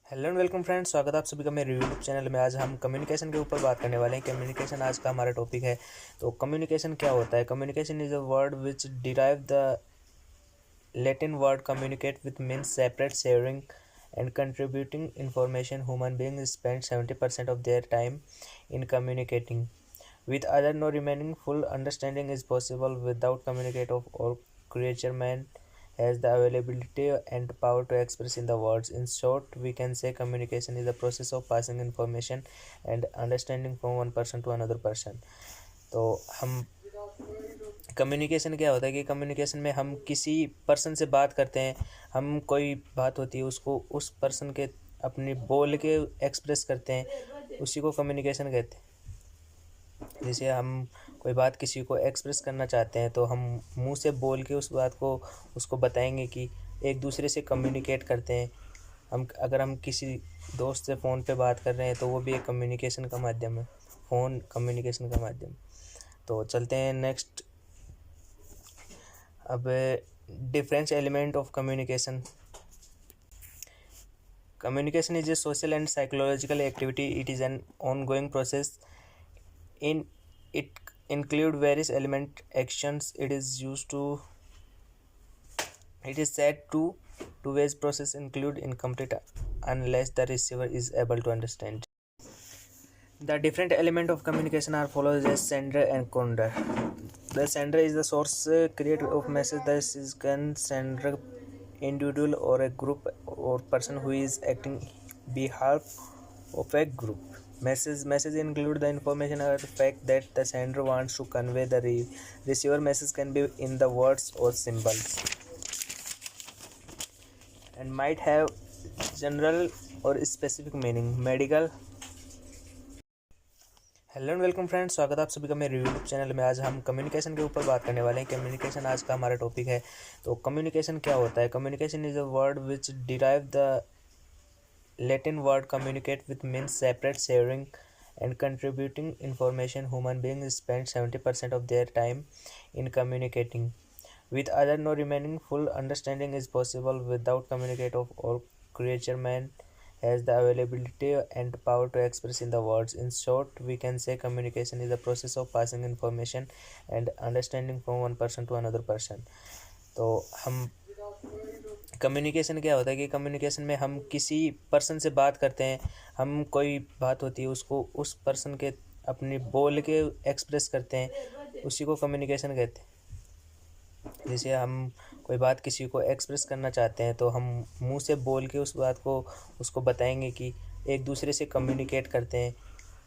Hello and welcome friends, स्वागत है आप सभी का मेरे यूट्यूब चैनल में। आज हम कम्युनिकेशन के ऊपर बात करने वाले हैं। कम्युनिकेशन आज का हमारा टॉपिक है। तो कम्युनिकेशन क्या होता है? Communication is a word which derive the Latin word communicate with means separate, sharing and contributing information. Human being spend 70% of their time in communicating with other. No remaining full understanding is possible without communicate of all creature. Man has the availability and power to express in the words. In short, we can say communication is the process of passing information and understanding from one person to another person. तो हम communication क्या होता है कि communication में हम किसी person से बात करते हैं। हम कोई बात होती है उसको उस पर्सन के अपनी बोल के एक्सप्रेस करते हैं, उसी को कम्युनिकेशन कहते हैं। जैसे हम कोई बात किसी को एक्सप्रेस करना चाहते हैं तो हम मुंह से बोल के उस बात को उसको बताएंगे कि एक दूसरे से कम्युनिकेट करते हैं। अगर हम किसी दोस्त से फ़ोन पे बात कर रहे हैं तो वो भी एक कम्युनिकेशन का माध्यम है। फ़ोन कम्युनिकेशन का माध्यम। तो चलते हैं नेक्स्ट। अब difference element of communication. Communication is a social and psychological activity. It is an ongoing process. In it include various element actions. It is said to two-ways process include incomplete unless the receiver is able to understand. The different element of communication are follows as sender and sender. The sender is the source creator of message. This is can sender individual or a group or person who is acting behalf of a group. Message include the information or the fact that the sender wants to convey. The receiver message can be in the words or symbols and might have general or specific meaning. Medical. Hello and welcome friends, स्वागत है आप सभी का मेरे YouTube channel में। आज हम communication के ऊपर बात करने वाले हैं। कम्युनिकेशन आज का हमारा टॉपिक है। तो कम्युनिकेशन क्या होता है? Communication is a word which derive the Latin word communicate with means separate, sharing and contributing information. Human being spend 70% of their time in communicating with other. No remaining full understanding is possible without communicate of all creature. Man has the availability and power to express in the words. In short, we can say communication is the process of passing information and understanding from one person to another person. तो हम communication क्या होता है कि communication में हम किसी person से बात करते हैं। हम कोई बात होती है उसको उस पर्सन के अपनी बोल के एक्सप्रेस करते हैं, उसी को कम्युनिकेशन कहते हैं। जैसे हम कोई बात किसी को एक्सप्रेस करना चाहते हैं तो हम मुंह से बोल के उस बात को उसको बताएंगे कि एक दूसरे से कम्युनिकेट करते हैं।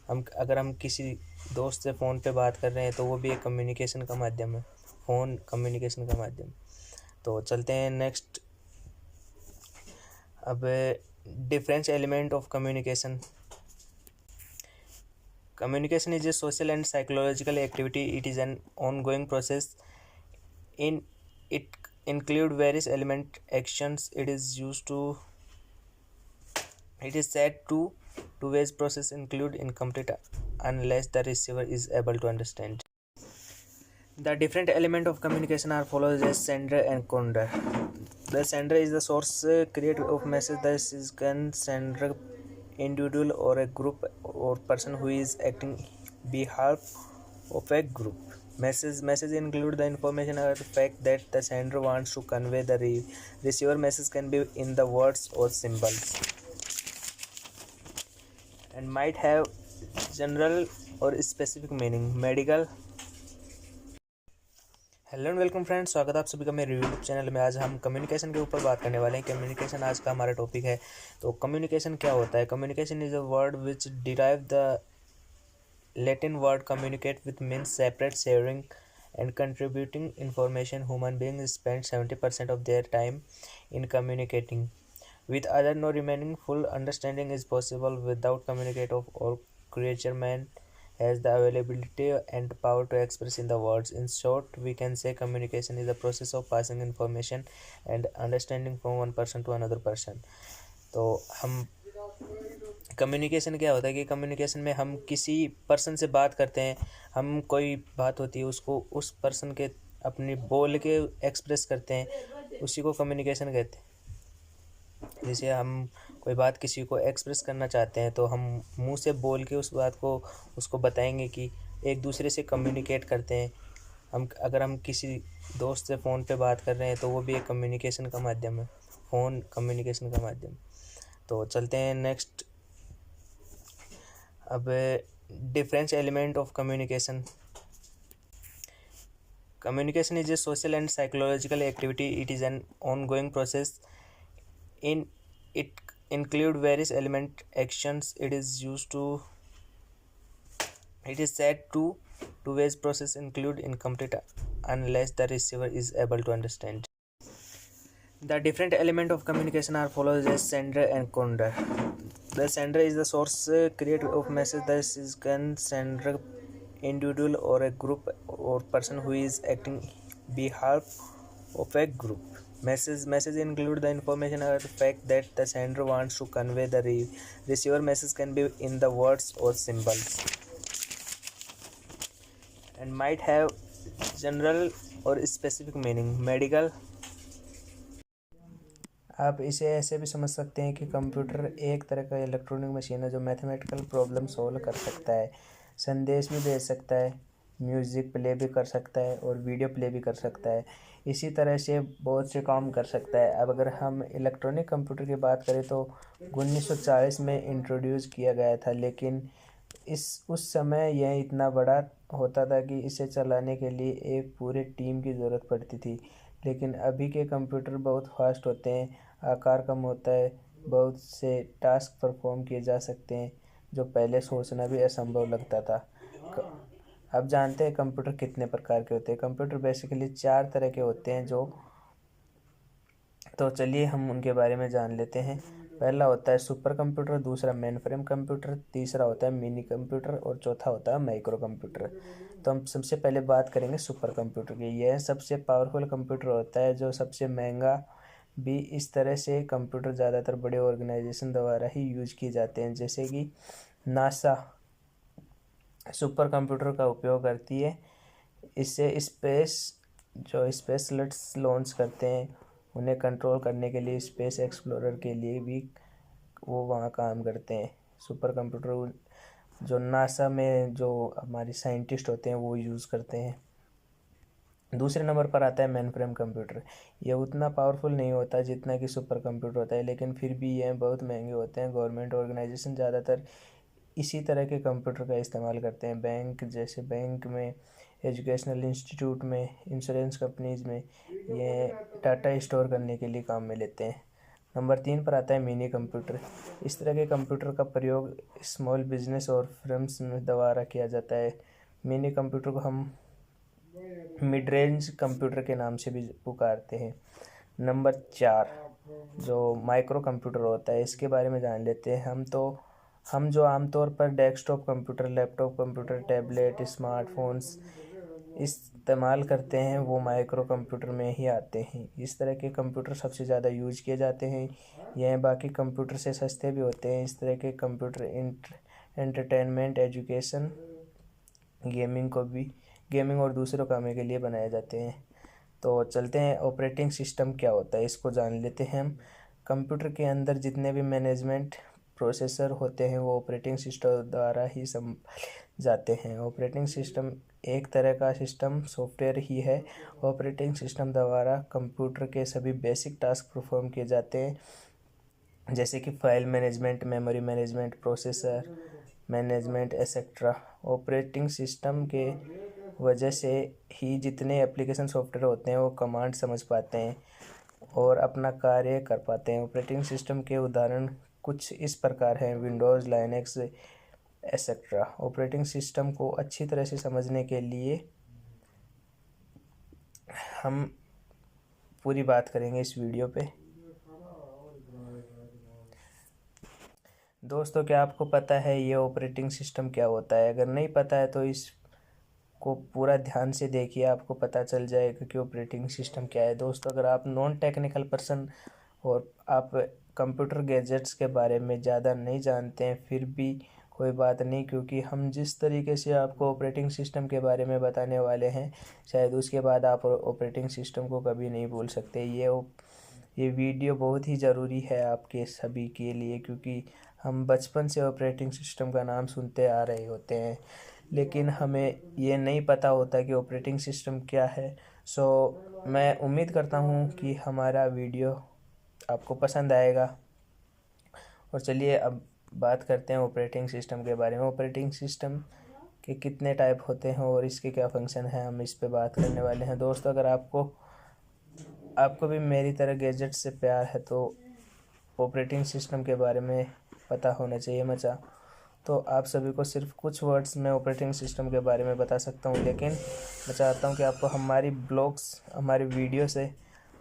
अगर हम किसी दोस्त से फ़ोन पे बात कर रहे हैं तो वो भी एक कम्युनिकेशन का माध्यम है। फ़ोन कम्युनिकेशन का माध्यम। तो चलते हैं नेक्स्ट। अब difference element of communication. Communication is a social and psychological activity. It is an ongoing process. In it include various element actions. It is said to two-ways process include incomplete unless the receiver is able to understand. The different element of communication are follows as sender and sender. The sender is the source creator of message. This is can sender individual or a group or person who is acting behalf of a group. Message include the information or the fact that the sender wants to convey. The receiver message can be in the words or symbols and might have general or specific meaning. Medical. Hello and welcome friends, स्वागत है आप सभी का मेरे YouTube channel में। आज हम communication के ऊपर बात करने वाले हैं। कम्युनिकेशन आज का हमारा टॉपिक है। तो कम्युनिकेशन क्या होता है? Communication is a word which derive the Latin word communicate with means separate, sharing and contributing information. Human being spend 70% of their time in communicating with other. No remaining full understanding is possible without communicate of all creature. Man has the availability and power to express in the words. In short, we can say communication is the process of passing information and understanding from one person to another person. तो हम communication क्या होता है कि communication में हम किसी person से बात करते हैं। हम कोई बात होती है उसको उस पर्सन के अपनी बोल के एक्सप्रेस करते हैं, उसी को कम्युनिकेशन कहते हैं। जैसे हम कोई बात किसी को एक्सप्रेस करना चाहते हैं तो हम मुंह से बोल के उस बात को उसको बताएंगे कि एक दूसरे से कम्युनिकेट करते हैं। अगर हम किसी दोस्त से फ़ोन पे बात कर रहे हैं तो वो भी एक कम्युनिकेशन का माध्यम है, फ़ोन कम्युनिकेशन का माध्यम। तो चलते हैं नेक्स्ट। अब difference element of communication. Communication is a social and psychological activity. It is an ongoing process. In it include various element actions. It is said to two-ways process include incomplete unless the receiver is able to understand. The different element of communication are follows as sender and sender. The sender is the source creator of message. This is can sender individual or a group or person who is acting behalf of a group. Message include the information or fact that the sender wants to convey. The receiver message can be in the words or symbols and might have general or specific meaning. Medical, आप इसे ऐसे भी समझ सकते हैं कि computer एक तरह का इलेक्ट्रॉनिक मशीन है जो मैथमेटिकल प्रॉब्लम सॉल्व कर सकता है, संदेश भी भेज सकता है, म्यूज़िक प्ले भी कर सकता है और वीडियो प्ले भी कर सकता है। इसी तरह से बहुत से काम कर सकता है। अब अगर हम इलेक्ट्रॉनिक कंप्यूटर की बात करें तो 1940 में इंट्रोड्यूस किया गया था, लेकिन उस समय यह इतना बड़ा होता था कि इसे चलाने के लिए एक पूरे टीम की ज़रूरत पड़ती थी। लेकिन अभी के कंप्यूटर बहुत फास्ट होते हैं, आकार कम होता है, बहुत से टास्क परफॉर्म किए जा सकते हैं जो पहले सोचना भी असंभव लगता था। अब जानते हैं कंप्यूटर कितने प्रकार के होते हैं। कंप्यूटर बेसिकली 4 तरह के होते हैं तो चलिए हम उनके बारे में जान लेते हैं। पहला होता है सुपर कंप्यूटर, दूसरा मेन फ्रेम कंप्यूटर, तीसरा होता है मिनी कंप्यूटर और चौथा होता है माइक्रो कंप्यूटर। तो हम सबसे पहले बात करेंगे सुपर कंप्यूटर की। यह सबसे पावरफुल कंप्यूटर होता है जो सबसे महंगा भी। इस तरह से कंप्यूटर ज़्यादातर बड़े ऑर्गेनाइजेशन द्वारा ही यूज किए जाते हैं, जैसे कि नासा सुपर कंप्यूटर का उपयोग करती है। इससे स्पेसलेट्स लॉन्च करते हैं, उन्हें कंट्रोल करने के लिए स्पेस एक्सप्लोरर के लिए भी वो वहाँ काम करते हैं। सुपर कंप्यूटर जो नासा में जो हमारे साइंटिस्ट होते हैं वो यूज़ करते हैं। दूसरे नंबर पर आता है मेन फ्रेम कंप्यूटर। यह उतना पावरफुल नहीं होता जितना कि सुपर कंप्यूटर होता है, लेकिन फिर भी यह बहुत महंगे होते हैं। गवर्नमेंट ऑर्गेनाइजेशन ज़्यादातर इसी तरह के कंप्यूटर का इस्तेमाल करते हैं। बैंक में, एजुकेशनल इंस्टीट्यूट में, इंश्योरेंस कंपनीज में ये डाटा स्टोर करने के लिए काम में लेते हैं। नंबर 3 पर आता है मिनी कंप्यूटर। इस तरह के कंप्यूटर का प्रयोग स्मॉल बिजनेस और फर्म्स में द्वारा किया जाता है। मिनी कंप्यूटर को हम मिड रेंज कंप्यूटर के नाम से भी पुकारते हैं। नंबर 4 जो माइक्रो कंप्यूटर होता है, इसके बारे में जान लेते हैं। हम जो आमतौर पर desktop computer, laptop computer, tablet, smartphones इस्तेमाल करते हैं वो माइक्रो कंप्यूटर में ही आते हैं। इस तरह के कंप्यूटर सबसे ज़्यादा यूज किए जाते हैं। यह बाकी कंप्यूटर से सस्ते भी होते हैं। इस तरह के कंप्यूटर एंटरटेनमेंट, एजुकेशन, गेमिंग और दूसरों कामों के लिए बनाए जाते हैं। तो चलते हैं ऑपरेटिंग सिस्टम क्या होता है, इसको जान लेते हैं हम। कंप्यूटर के अंदर जितने भी मैनेजमेंट प्रोसेसर होते हैं वो ऑपरेटिंग सिस्टम द्वारा ही जाते हैं। ऑपरेटिंग सिस्टम एक तरह का सिस्टम सॉफ्टवेयर ही है। ऑपरेटिंग सिस्टम द्वारा कंप्यूटर के सभी बेसिक टास्क परफॉर्म किए जाते हैं, जैसे कि file management, memory management, processor management etcetera. Operating system के वजह से ही जितने एप्लीकेशन सॉफ्टवेयर होते हैं वो कमांड समझ पाते हैं और अपना कार्य कर पाते हैं। ऑपरेटिंग सिस्टम के उदाहरण कुछ इस प्रकार हैं: Windows, Linux etcetera. Operating system को अच्छी तरह से समझने के लिए हम पूरी बात करेंगे इस वीडियो पे। दोस्तों, क्या आपको पता है ये ऑपरेटिंग सिस्टम क्या होता है? अगर नहीं पता है तो इसको पूरा ध्यान से देखिए, आपको पता चल जाएगा कि ऑपरेटिंग सिस्टम क्या है। दोस्तों, अगर आप नॉन टेक्निकल पर्सन और आप कंप्यूटर गैजेट्स के बारे में ज़्यादा नहीं जानते हैं, फिर भी कोई बात नहीं, क्योंकि हम जिस तरीके से आपको ऑपरेटिंग सिस्टम के बारे में बताने वाले हैं, शायद उसके बाद आप ऑपरेटिंग सिस्टम को कभी नहीं भूल सकते। ये वीडियो बहुत ही ज़रूरी है आपके सभी के लिए, क्योंकि हम बचपन से ऑपरेटिंग सिस्टम का नाम सुनते आ रहे होते हैं, लेकिन हमें ये नहीं पता होता कि ऑपरेटिंग सिस्टम क्या है। सो मैं उम्मीद करता हूँ कि हमारा वीडियो आपको पसंद आएगा। और चलिए अब बात करते हैं ऑपरेटिंग सिस्टम के बारे में। ऑपरेटिंग सिस्टम के कितने टाइप होते हैं और इसके क्या फंक्शन हैं, हम इस पे बात करने वाले हैं। दोस्तों, अगर आपको भी मेरी तरह गैजेट से प्यार है तो ऑपरेटिंग सिस्टम के बारे में पता होना चाहिए मचा। तो आप सभी को सिर्फ कुछ वर्ड्स में ऑपरेटिंग सिस्टम के बारे में बता सकता हूँ, लेकिन मैं चाहता हूँ कि आपको हमारी ब्लॉग्स, हमारी वीडियो से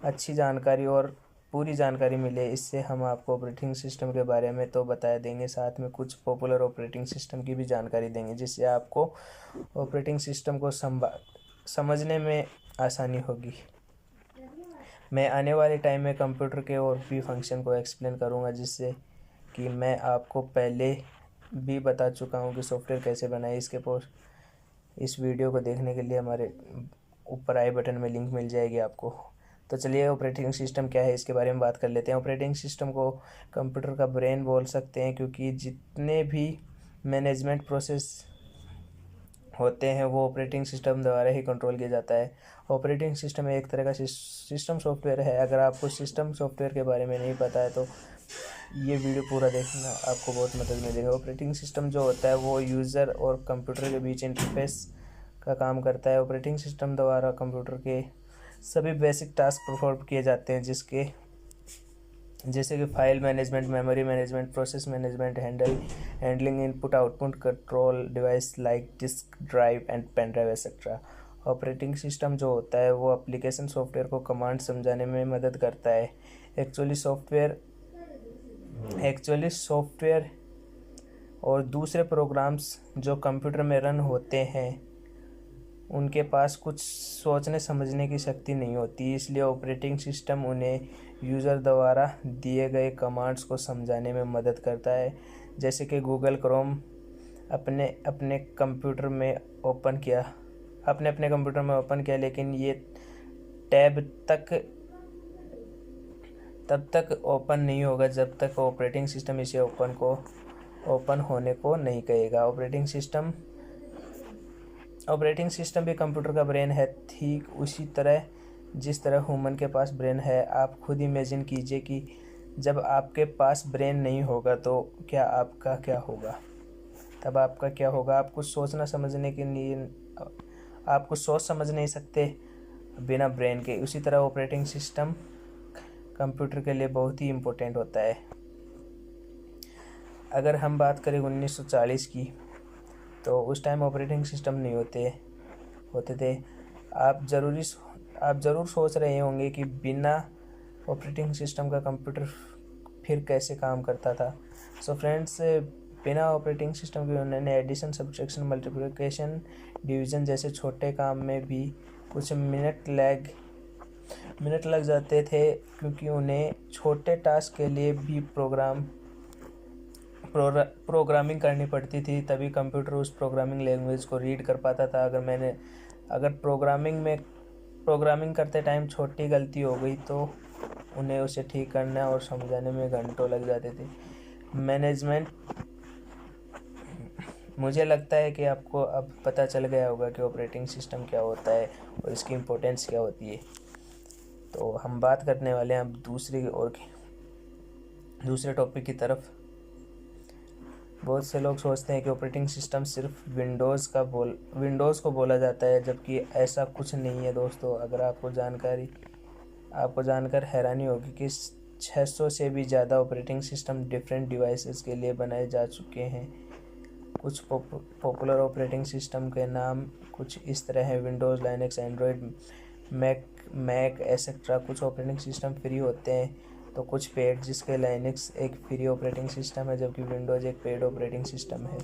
अच्छी जानकारी और पूरी जानकारी मिले। इससे हम आपको ऑपरेटिंग सिस्टम के बारे में तो बता देंगे, साथ में कुछ पॉपुलर ऑपरेटिंग सिस्टम की भी जानकारी देंगे, जिससे आपको ऑपरेटिंग सिस्टम को समझने में आसानी होगी। मैं आने वाले टाइम में कंप्यूटर के और भी फंक्शन को एक्सप्लेन करूँगा, जिससे कि मैं आपको पहले भी बता चुका हूँ कि सॉफ्टवेयर कैसे बनाए। इसके पोस्ट इस वीडियो को देखने के लिए हमारे ऊपर आई बटन में लिंक मिल जाएगी आपको। तो चलिए ऑपरेटिंग सिस्टम क्या है इसके बारे में बात कर लेते हैं। ऑपरेटिंग सिस्टम को कंप्यूटर का ब्रेन बोल सकते हैं, क्योंकि जितने भी मैनेजमेंट प्रोसेस होते हैं वो ऑपरेटिंग सिस्टम द्वारा ही कंट्रोल किया जाता है। ऑपरेटिंग सिस्टम एक तरह का सिस्टम सॉफ्टवेयर है। अगर आपको सिस्टम सॉफ्टवेयर के बारे में नहीं पता है तो ये वीडियो पूरा देखना, आपको बहुत मदद मिलेगी। ऑपरेटिंग सिस्टम जो होता है वो यूज़र और कंप्यूटर के बीच इंटरफेस का काम करता है। ऑपरेटिंग सिस्टम द्वारा कंप्यूटर के सभी बेसिक टास्क परफॉर्म किए जाते हैं, जैसे कि file management, memory management, process management, handling input output control device like disk drive and pen drive etcetera. Operating system जो होता है वो एप्लीकेशन सॉफ्टवेयर को कमांड समझाने में मदद करता है। एक्चुअली सॉफ्टवेयर और दूसरे प्रोग्राम्स जो कंप्यूटर में रन होते हैं उनके पास कुछ सोचने समझने की शक्ति नहीं होती, इसलिए ऑपरेटिंग सिस्टम उन्हें यूज़र द्वारा दिए गए कमांड्स को समझाने में मदद करता है। जैसे कि गूगल क्रोम अपने कंप्यूटर में ओपन किया, लेकिन ये टैब तब तक ओपन नहीं होगा जब तक ऑपरेटिंग सिस्टम इसे ओपन होने को नहीं कहेगा। ऑपरेटिंग सिस्टम भी कंप्यूटर का ब्रेन है, ठीक उसी तरह जिस तरह ह्यूमन के पास ब्रेन है। आप खुद इमेजिन कीजिए कि जब आपके पास ब्रेन नहीं होगा तो आपका क्या होगा। आप कुछ सोच समझ नहीं सकते बिना ब्रेन के। उसी तरह ऑपरेटिंग सिस्टम कंप्यूटर के लिए बहुत ही इम्पोर्टेंट होता है। अगर हम बात करें 1940 की, तो उस टाइम ऑपरेटिंग सिस्टम नहीं होते थे। आप ज़रूर सोच रहे होंगे कि बिना ऑपरेटिंग सिस्टम का कंप्यूटर फिर कैसे काम करता था। सो फ्रेंड्स, बिना ऑपरेटिंग सिस्टम के उन्होंने एडिशन, सब्ट्रैक्शन, मल्टीप्लिकेशन, डिवीज़न जैसे छोटे काम में भी कुछ मिनट लग जाते थे, क्योंकि उन्हें छोटे टास्क के लिए भी प्रोग्रामिंग करनी पड़ती थी, तभी कंप्यूटर उस प्रोग्रामिंग लैंग्वेज को रीड कर पाता था। अगर प्रोग्रामिंग करते टाइम छोटी गलती हो गई तो उन्हें उसे ठीक करना और समझाने में घंटों लग जाते थे। मैनेजमेंट, मुझे लगता है कि आपको अब पता चल गया होगा कि ऑपरेटिंग सिस्टम क्या होता है और इसकी इम्पोर्टेंस क्या होती है। तो हम बात करने वाले हैं अब दूसरे टॉपिक की तरफ। बहुत से लोग सोचते हैं कि ऑपरेटिंग सिस्टम सिर्फ विंडोज़ को बोला जाता है, जबकि ऐसा कुछ नहीं है दोस्तों। अगर आपको जानकर हैरानी होगी कि 600 से भी ज़्यादा ऑपरेटिंग सिस्टम डिफरेंट डिवाइसेस के लिए बनाए जा चुके हैं। कुछ पॉपुलर ऑपरेटिंग सिस्टम के नाम कुछ इस तरह हैं: Windows, Linux, Android, Mac etcetera. कुछ ऑपरेटिंग सिस्टम फ्री होते हैं तो कुछ पेड, जिसके लाइनक्स एक फ्री ऑपरेटिंग सिस्टम है, जबकि विंडोज़ एक पेड ऑपरेटिंग सिस्टम है।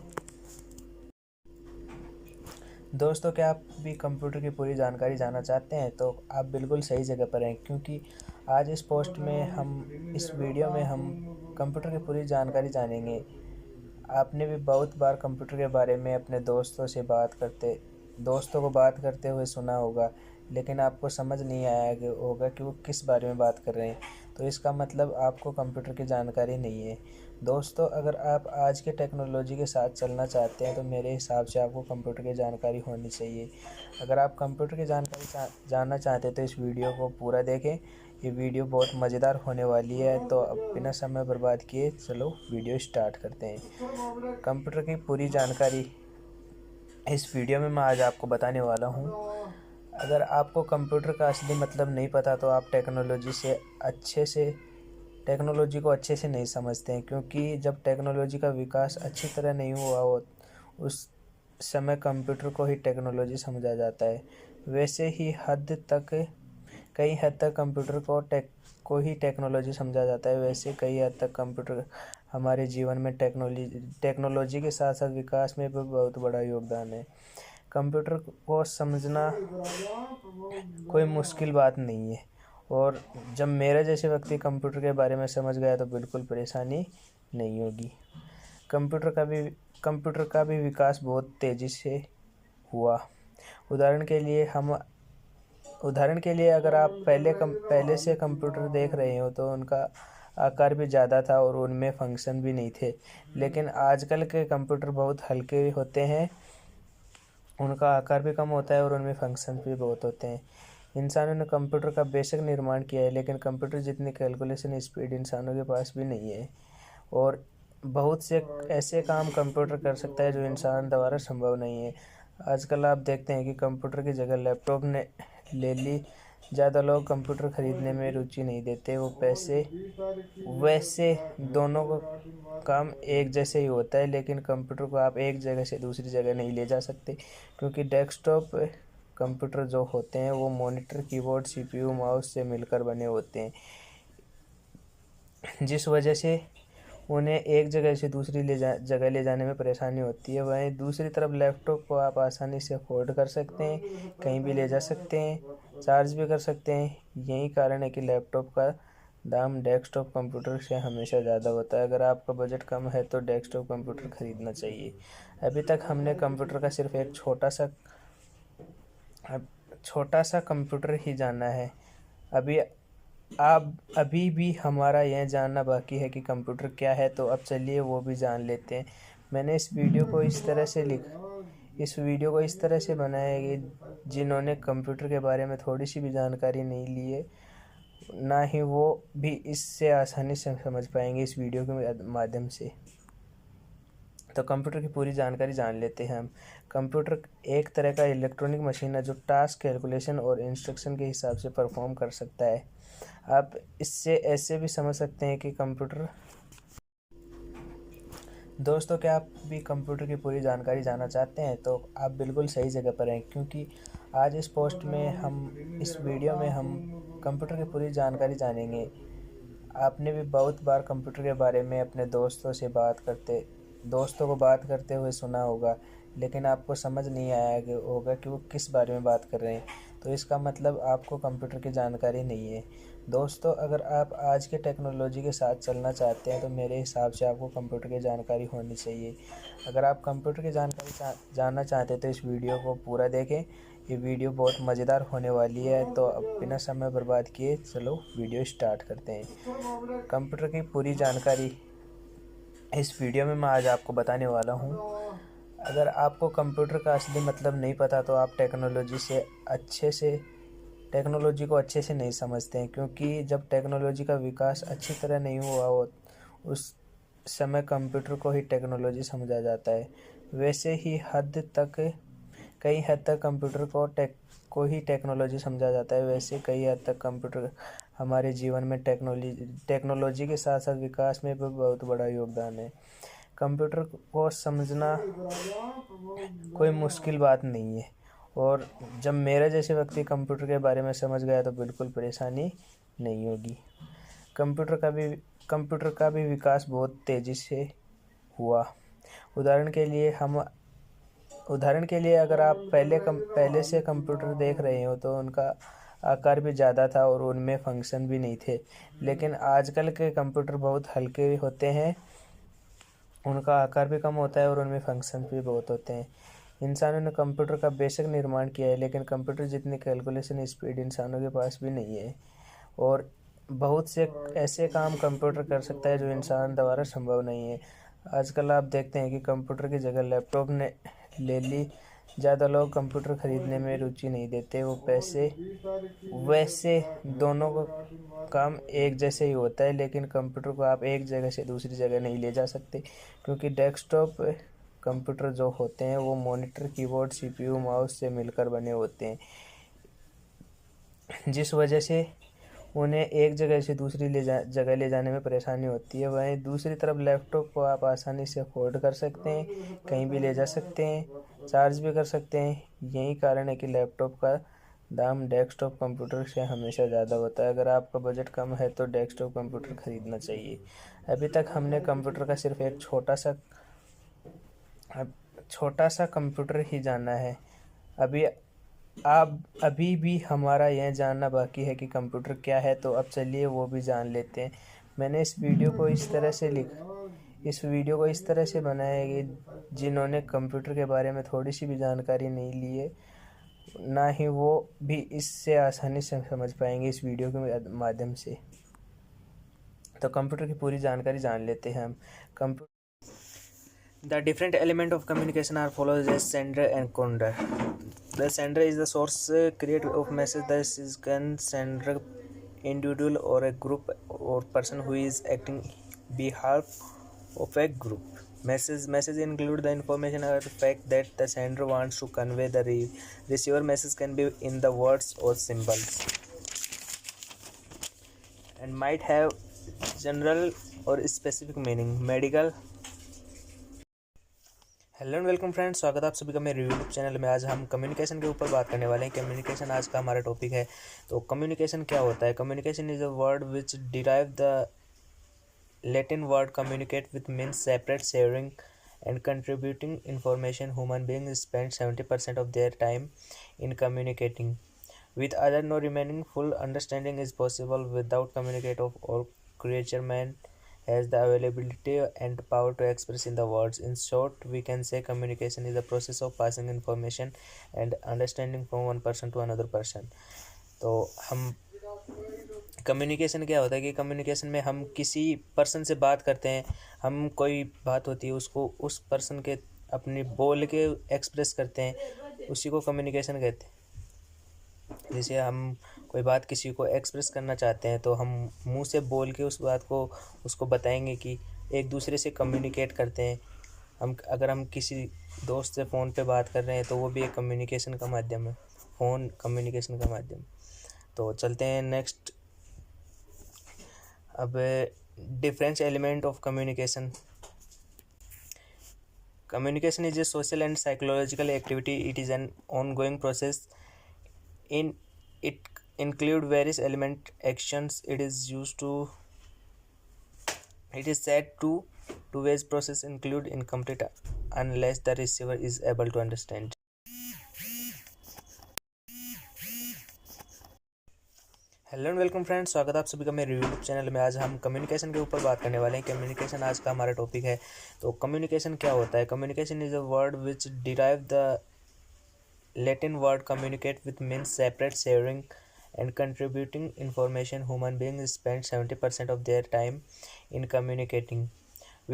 दोस्तों, क्या आप भी कंप्यूटर की पूरी जानकारी जानना चाहते हैं तो आप बिल्कुल सही जगह पर हैं, क्योंकि आज इस वीडियो में हम कंप्यूटर की पूरी जानकारी जानेंगे। आपने भी बहुत बार कंप्यूटर के बारे में अपने दोस्तों को बात करते हुए सुना होगा, लेकिन आपको समझ नहीं आया होगा कि वो किस बारे में बात कर रहे हैं। तो इसका मतलब आपको कंप्यूटर की जानकारी नहीं है। दोस्तों, अगर आप आज के टेक्नोलॉजी के साथ चलना चाहते हैं तो मेरे हिसाब से आपको कंप्यूटर की जानकारी होनी चाहिए। अगर आप कंप्यूटर की जानकारी जानना चाहते हैं तो इस वीडियो को पूरा देखें। ये वीडियो बहुत मज़ेदार होने वाली है। तो अब बिना समय बर्बाद किए चलो वीडियो स्टार्ट करते हैं। कंप्यूटर की पूरी जानकारी इस वीडियो में मैं आज आपको बताने वाला हूँ। अगर आपको कंप्यूटर का असली मतलब नहीं पता तो आप टेक्नोलॉजी को अच्छे से नहीं समझते हैं, क्योंकि जब टेक्नोलॉजी का विकास अच्छी तरह नहीं हुआ हो उस समय कंप्यूटर को ही टेक्नोलॉजी समझा जाता है। वैसे ही कई हद तक कंप्यूटर को ही टेक्नोलॉजी समझा जाता है। वैसे कई हद तक कंप्यूटर हमारे जीवन में टेक्नोलॉजी के साथ साथ विकास में भी बहुत बड़ा योगदान है। कंप्यूटर को समझना कोई मुश्किल बात नहीं है, और जब मेरे जैसे व्यक्ति कंप्यूटर के बारे में समझ गया तो बिल्कुल परेशानी नहीं होगी। कंप्यूटर का भी विकास बहुत तेज़ी से हुआ। उदाहरण के लिए अगर आप पहले से कंप्यूटर देख रहे हो तो उनका आकार भी ज़्यादा था और उनमें फंक्शन भी नहीं थे। लेकिन आजकल के कंप्यूटर बहुत हल्के होते हैं, उनका आकार भी कम होता है और उनमें फंक्शन भी बहुत होते हैं। इंसानों ने कंप्यूटर का बेशक निर्माण किया है, लेकिन कंप्यूटर जितनी कैलकुलेशन स्पीड इंसानों के पास भी नहीं है। और बहुत से ऐसे काम कंप्यूटर कर सकता है जो इंसान द्वारा संभव नहीं है। आजकल आप देखते हैं कि कंप्यूटर की जगह लैपटॉप ने ले ली। ज़्यादा लोग कंप्यूटर खरीदने में रुचि नहीं देते। वैसे दोनों का काम एक जैसे ही होता है, लेकिन कंप्यूटर को आप एक जगह से दूसरी जगह नहीं ले जा सकते, क्योंकि डेस्कटॉप कंप्यूटर जो होते हैं वो मॉनिटर, कीबोर्ड, सीपीयू, माउस से मिलकर बने होते हैं, जिस वजह से उन्हें एक जगह से दूसरी जगह ले जाने में परेशानी होती है। वहीं दूसरी तरफ लैपटॉप को आप आसानी से अफोर्ड कर सकते हैं, कहीं भी ले जा सकते हैं, चार्ज भी कर सकते हैं। यही कारण है कि लैपटॉप का दाम डेस्कटॉप कंप्यूटर से हमेशा ज़्यादा होता है। अगर आपका बजट कम है तो डेस्कटॉप कंप्यूटर खरीदना चाहिए। अभी तक हमने कंप्यूटर का सिर्फ एक छोटा सा कंप्यूटर ही जाना है। अभी भी हमारा यह जानना बाकी है कि कंप्यूटर क्या है, तो अब चलिए वो भी जान लेते हैं। मैंने इस वीडियो को इस तरह से बनाया है कि जिन्होंने कंप्यूटर के बारे में थोड़ी सी भी जानकारी नहीं ली है, ना ही वो भी इससे आसानी से समझ पाएंगे इस वीडियो के माध्यम से। तो कंप्यूटर की पूरी जानकारी जान लेते हैं हम। कंप्यूटर एक तरह का इलेक्ट्रॉनिक मशीन है जो टास्क, कैलकुलेशन और इंस्ट्रक्शन के हिसाब से परफॉर्म कर सकता है। आप इससे ऐसे भी समझ सकते हैं कि दोस्तों, क्या आप भी कंप्यूटर की पूरी जानकारी जानना चाहते हैं तो आप बिल्कुल सही जगह पर हैं, क्योंकि आज इस वीडियो में हम कंप्यूटर की पूरी जानकारी जानेंगे। आपने भी बहुत बार कंप्यूटर के बारे में अपने दोस्तों को बात करते हुए सुना होगा, लेकिन आपको समझ नहीं आया होगा कि वो किस बारे में बात कर रहे हैं। तो इसका मतलब आपको कंप्यूटर की जानकारी नहीं है। दोस्तों, अगर आप आज के टेक्नोलॉजी के साथ चलना चाहते हैं तो मेरे हिसाब से आपको कंप्यूटर की जानकारी होनी चाहिए। अगर आप कंप्यूटर की जानकारी जानना चाहते हैं तो इस वीडियो को पूरा देखें। ये वीडियो बहुत मज़ेदार होने वाली है। तो अब बिना समय बर्बाद किए चलो वीडियो स्टार्ट करते हैं। कंप्यूटर की पूरी जानकारी इस वीडियो में मैं आज आपको बताने वाला हूँ। अगर आपको कंप्यूटर का असली मतलब नहीं पता तो आप टेक्नोलॉजी को अच्छे से नहीं समझते हैं, क्योंकि जब टेक्नोलॉजी का विकास अच्छी तरह नहीं हुआ हो उस समय कंप्यूटर को ही टेक्नोलॉजी समझा जाता है। वैसे ही कई हद तक कंप्यूटर को ही टेक्नोलॉजी समझा जाता है। वैसे कई हद तक कंप्यूटर हमारे जीवन में टेक्नोलॉजी के साथ साथ विकास में भी बहुत बड़ा योगदान है। कंप्यूटर को समझना कोई मुश्किल बात नहीं है, और जब मेरे जैसे व्यक्ति कंप्यूटर के बारे में समझ गया तो बिल्कुल परेशानी नहीं होगी। कंप्यूटर का भी विकास बहुत तेज़ी से हुआ। उदाहरण के लिए अगर आप पहले से कंप्यूटर देख रहे हो तो उनका आकार भी ज़्यादा था और उनमें फंक्शन भी नहीं थे। लेकिन आजकल के कंप्यूटर बहुत हल्के होते हैं, उनका आकार भी कम होता है और उनमें फंक्शन भी बहुत होते हैं। इंसानों ने कंप्यूटर का बेशक निर्माण किया है, लेकिन कंप्यूटर जितनी कैलकुलेशन स्पीड इंसानों के पास भी नहीं है। और बहुत से ऐसे काम कंप्यूटर कर सकता है जो इंसान द्वारा संभव नहीं है। आजकल आप देखते हैं कि कंप्यूटर की जगह लैपटॉप ने ले ली। ज़्यादा लोग कंप्यूटर खरीदने में रुचि नहीं देते। वो पैसे वैसे दोनों का काम एक जैसे ही होता है, लेकिन कंप्यूटर को आप एक जगह से दूसरी जगह नहीं ले जा सकते, क्योंकि डेस्कटॉप कंप्यूटर जो होते हैं वो मॉनिटर, कीबोर्ड, सीपीयू, माउस से मिलकर बने होते हैं, जिस वजह से उन्हें एक जगह से दूसरी जगह ले जाने में परेशानी होती है। वहीं दूसरी तरफ लैपटॉप को आप आसानी से अफोर्ड कर सकते हैं, कहीं भी ले जा सकते हैं, चार्ज भी कर सकते हैं। यही कारण है कि लैपटॉप का दाम डेस्कटॉप कंप्यूटर से हमेशा ज़्यादा होता है। अगर आपका बजट कम है तो डेस्कटॉप कंप्यूटर खरीदना चाहिए। अभी तक हमने कंप्यूटर का सिर्फ एक छोटा सा कंप्यूटर ही जाना है। अभी अभी भी हमारा यह जानना बाकी है कि कंप्यूटर क्या है, तो अब चलिए वो भी जान लेते हैं। मैंने इस वीडियो को इस तरह से बनाया है कि जिन्होंने कंप्यूटर के बारे में थोड़ी सी भी जानकारी नहीं ली है, ना ही वो भी इससे आसानी से समझ पाएंगे इस वीडियो के माध्यम से। तो कंप्यूटर की पूरी जानकारी जान लेते हैं हम। Computer The different element of communication are follows as sender and sender. The sender is the source creator of message. This is can sender individual or a group or person who is acting behalf of a group. Message include the information or the fact that the sender wants to convey. The receiver message can be in the words or symbols and might have general or specific meaning. Medical। Hello and welcome friends, स्वागत है आप सभी का मेरे YouTube channel में। आज हम communication के ऊपर बात करने वाले हैं। कम्युनिकेशन आज का हमारा टॉपिक है। तो कम्युनिकेशन क्या होता है? Communication is a word which derive the Latin word communicate with means separate, sharing and contributing information. Human being spend 70% of their time in communicating with other, no remaining full understanding is possible without communicate of all creature. Man has the availability and power to express in the words. In short, we can say communication is the process of passing information and understanding from one person to another person. तो हम communication क्या होता है कि communication में हम किसी person से बात करते हैं। हम कोई बात होती है उसको उस पर्सन के अपनी बोल के एक्सप्रेस करते हैं, उसी को कम्युनिकेशन कहते हैं। जैसे हम कोई बात किसी को एक्सप्रेस करना चाहते हैं तो हम मुंह से बोल के उस बात को उसको बताएंगे कि एक दूसरे से कम्युनिकेट करते हैं। अगर हम किसी दोस्त से फ़ोन पे बात कर रहे हैं तो वो भी एक कम्युनिकेशन का माध्यम है, फ़ोन कम्युनिकेशन का माध्यम। तो चलते हैं नेक्स्ट। अब difference element of communication. Communication is a social and psychological activity. It is an ongoing process. In it include various element actions. It is said to two-ways process include incomplete unless the receiver is able to understand. Hello and welcome friends, स्वागत है आप सभी का मेरे YouTube channel में। आज हम communication के ऊपर बात करने वाले हैं। कम्युनिकेशन आज का हमारा टॉपिक है। तो कम्युनिकेशन क्या होता है? Communication is a word which derive the Latin word communicate with means separate, sharing and contributing information. Human beings spend 70% of their time in communicating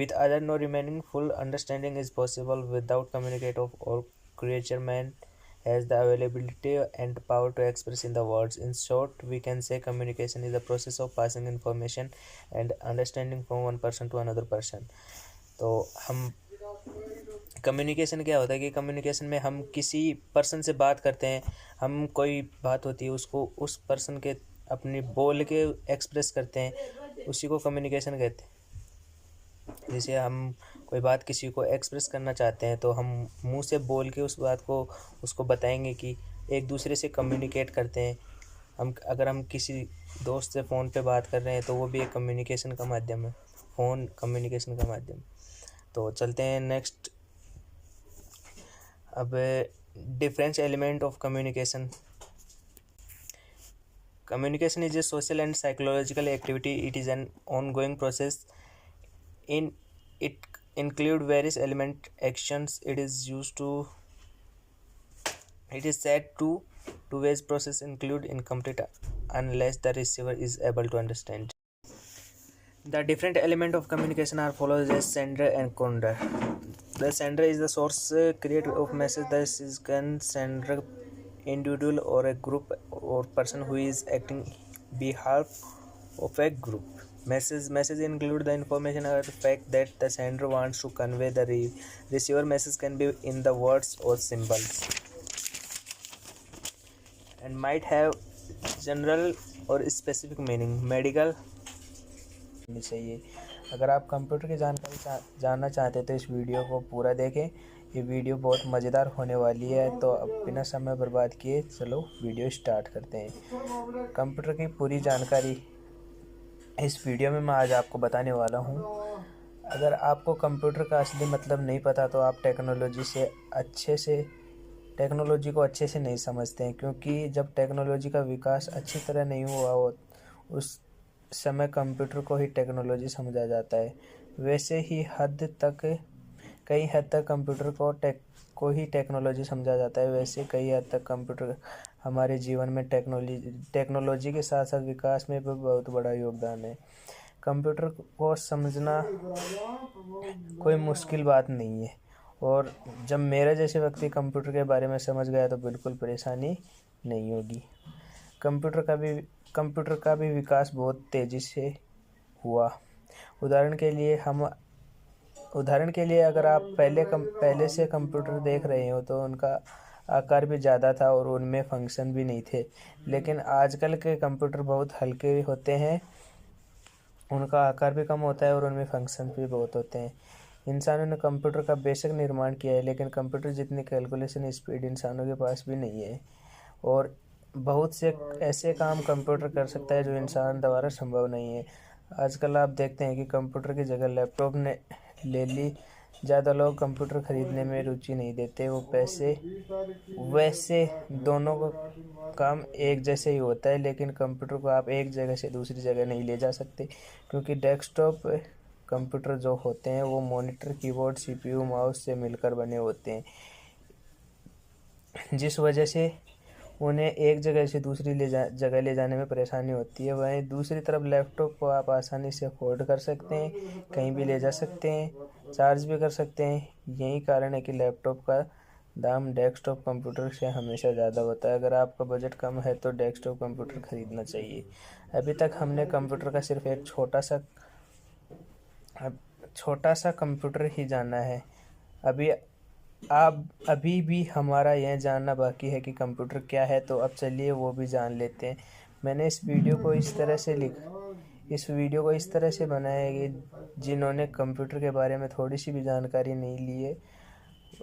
with other, no remaining full understanding is possible without communicate of all creature. Man has the availability and power to express in the words. In short, we can say communication is the process of passing information and understanding from one person to another person. तो हम communication क्या होता है कि communication में हम किसी person से बात करते हैं। हम कोई बात होती है उसको उस पर्सन के अपनी बोल के एक्सप्रेस करते हैं, उसी को कम्युनिकेशन कहते हैं। जैसे हम कोई बात किसी को एक्सप्रेस करना चाहते हैं तो हम मुंह से बोल के उस बात को उसको बताएंगे कि एक दूसरे से कम्युनिकेट करते हैं। अगर हम किसी दोस्त से फ़ोन पे बात कर रहे हैं तो वो भी एक कम्युनिकेशन का माध्यम है, फ़ोन कम्युनिकेशन का माध्यम। तो चलते हैं नेक्स्ट। अब difference element of communication. Communication is a social and psychological activity. It is an ongoing process. In it include various element actions. It is said to Two-way process include incomplete unless the receiver is able to understand. The different element of communication are follows as sender and sender. The sender is the source creator of message. This is can sender individual or a group or person who is acting behalf of a group. Message include the information or the fact that the sender wants to convey. The receiver message can be in the words or symbols and might have general और specific meaning medical होनी चाहिए। अगर आप computer की जानकारी जानना चाहते हैं तो इस वीडियो को पूरा देखें। ये वीडियो बहुत मज़ेदार होने वाली है, तो अब बिना समय बर्बाद किए चलो वीडियो स्टार्ट करते हैं। कंप्यूटर की पूरी जानकारी इस वीडियो में मैं आज आपको बताने वाला हूँ। अगर आपको कंप्यूटर का असली मतलब नहीं पता तो आप टेक्नोलॉजी को अच्छे से नहीं समझते हैं, क्योंकि जब टेक्नोलॉजी का विकास अच्छी तरह नहीं हुआ हो उस समय कंप्यूटर को ही टेक्नोलॉजी समझा जाता है। वैसे ही कई हद तक कंप्यूटर को ही टेक्नोलॉजी समझा जाता है। वैसे कई हद तक कंप्यूटर हमारे जीवन में टेक्नोलॉजी के साथ साथ विकास में भी बहुत बड़ा योगदान है। कंप्यूटर को समझना कोई मुश्किल बात नहीं है, और जब मेरे जैसे व्यक्ति कंप्यूटर के बारे में समझ गया तो बिल्कुल परेशानी नहीं होगी। कंप्यूटर का भी विकास बहुत तेज़ी से हुआ। उदाहरण के लिए अगर आप पहले से कंप्यूटर देख रहे हो तो उनका आकार भी ज़्यादा था और उनमें फंक्शन भी नहीं थे। लेकिन आजकल के कंप्यूटर बहुत हल्के होते हैं, उनका आकार भी कम होता है और उनमें फंक्शन भी बहुत होते हैं। इंसानों ने कंप्यूटर का बेशक निर्माण किया है, लेकिन कंप्यूटर जितनी कैलकुलेशन स्पीड इंसानों के पास भी नहीं है, और बहुत से ऐसे काम कंप्यूटर कर सकता है जो इंसान द्वारा संभव नहीं है। आजकल आप देखते हैं कि कंप्यूटर की जगह लैपटॉप ने ले ली। ज़्यादा लोग कंप्यूटर खरीदने में रुचि नहीं देते। वैसे दोनों का काम एक जैसे ही होता है, लेकिन कंप्यूटर को आप एक जगह से दूसरी जगह नहीं ले जा सकते, क्योंकि डेस्कटॉप कंप्यूटर जो होते हैं वो मॉनिटर, कीबोर्ड, सीपीयू, माउस से मिलकर बने होते हैं, जिस वजह से उन्हें एक जगह से दूसरी जगह ले जाने में परेशानी होती है। वहीं दूसरी तरफ लैपटॉप को आप आसानी से अफोर्ड कर सकते हैं, कहीं भी ले जा सकते हैं, चार्ज भी कर सकते हैं। यही कारण है कि लैपटॉप का दाम डेस्कटॉप कंप्यूटर से हमेशा ज़्यादा होता है। अगर आपका बजट कम है तो डेस्कटॉप कंप्यूटर खरीदना चाहिए। अभी तक हमने कंप्यूटर का सिर्फ एक छोटा सा कंप्यूटर ही जाना है। अभी भी हमारा यह जानना बाकी है कि कंप्यूटर क्या है, तो अब चलिए वो भी जान लेते हैं। मैंने इस वीडियो को इस तरह से बनाया है कि जिन्होंने कंप्यूटर के बारे में थोड़ी सी भी जानकारी नहीं ली है,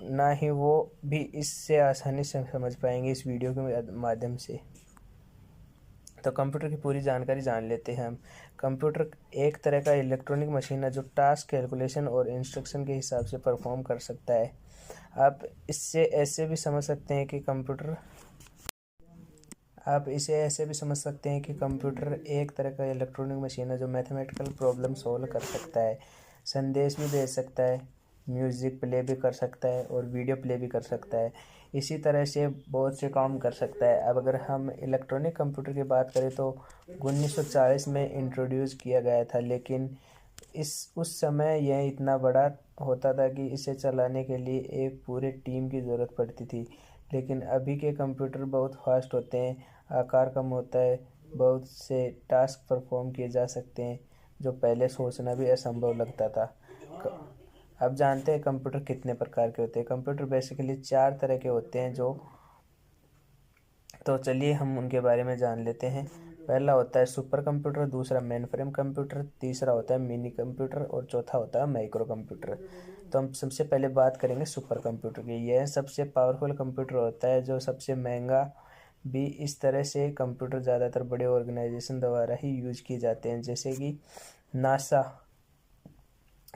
ना ही वो भी इससे आसानी से समझ पाएंगे इस वीडियो के माध्यम से। तो कंप्यूटर की पूरी जानकारी जान लेते हैं हम। कंप्यूटर एक तरह का इलेक्ट्रॉनिक मशीन है जो टास्क, कैलकुलेशन और इंस्ट्रक्शन के हिसाब से परफॉर्म कर सकता है। आप इसे ऐसे भी समझ सकते हैं कि कंप्यूटर एक तरह का इलेक्ट्रॉनिक मशीन है जो मैथमेटिकल प्रॉब्लम सॉल्व कर सकता है, संदेश भी भेज सकता है, म्यूज़िक प्ले भी कर सकता है और वीडियो प्ले भी कर सकता है। इसी तरह से बहुत से काम कर सकता है। अब अगर हम इलेक्ट्रॉनिक कंप्यूटर की बात करें तो 1940 में इंट्रोड्यूस किया गया था, लेकिन उस समय यह इतना बड़ा होता था कि इसे चलाने के लिए एक पूरे टीम की ज़रूरत पड़ती थी। लेकिन अभी के कंप्यूटर बहुत फास्ट होते हैं, आकार कम होता है, बहुत से टास्क परफॉर्म किए जा सकते हैं जो पहले सोचना भी असंभव लगता था। अब जानते हैं कंप्यूटर कितने प्रकार के होते हैं। कंप्यूटर बेसिकली 4 तरह के होते हैं तो चलिए हम उनके बारे में जान लेते हैं। पहला होता है सुपर कंप्यूटर, दूसरा मेन फ्रेम कंप्यूटर, तीसरा होता है मिनी कंप्यूटर और चौथा होता है माइक्रो कंप्यूटर। तो हम सबसे पहले बात करेंगे सुपर कंप्यूटर की। यह सबसे पावरफुल कंप्यूटर होता है जो सबसे महंगा भी। इस तरह से कंप्यूटर ज़्यादातर बड़े ऑर्गेनाइजेशन द्वारा ही यूज किए जाते हैं, जैसे कि नासा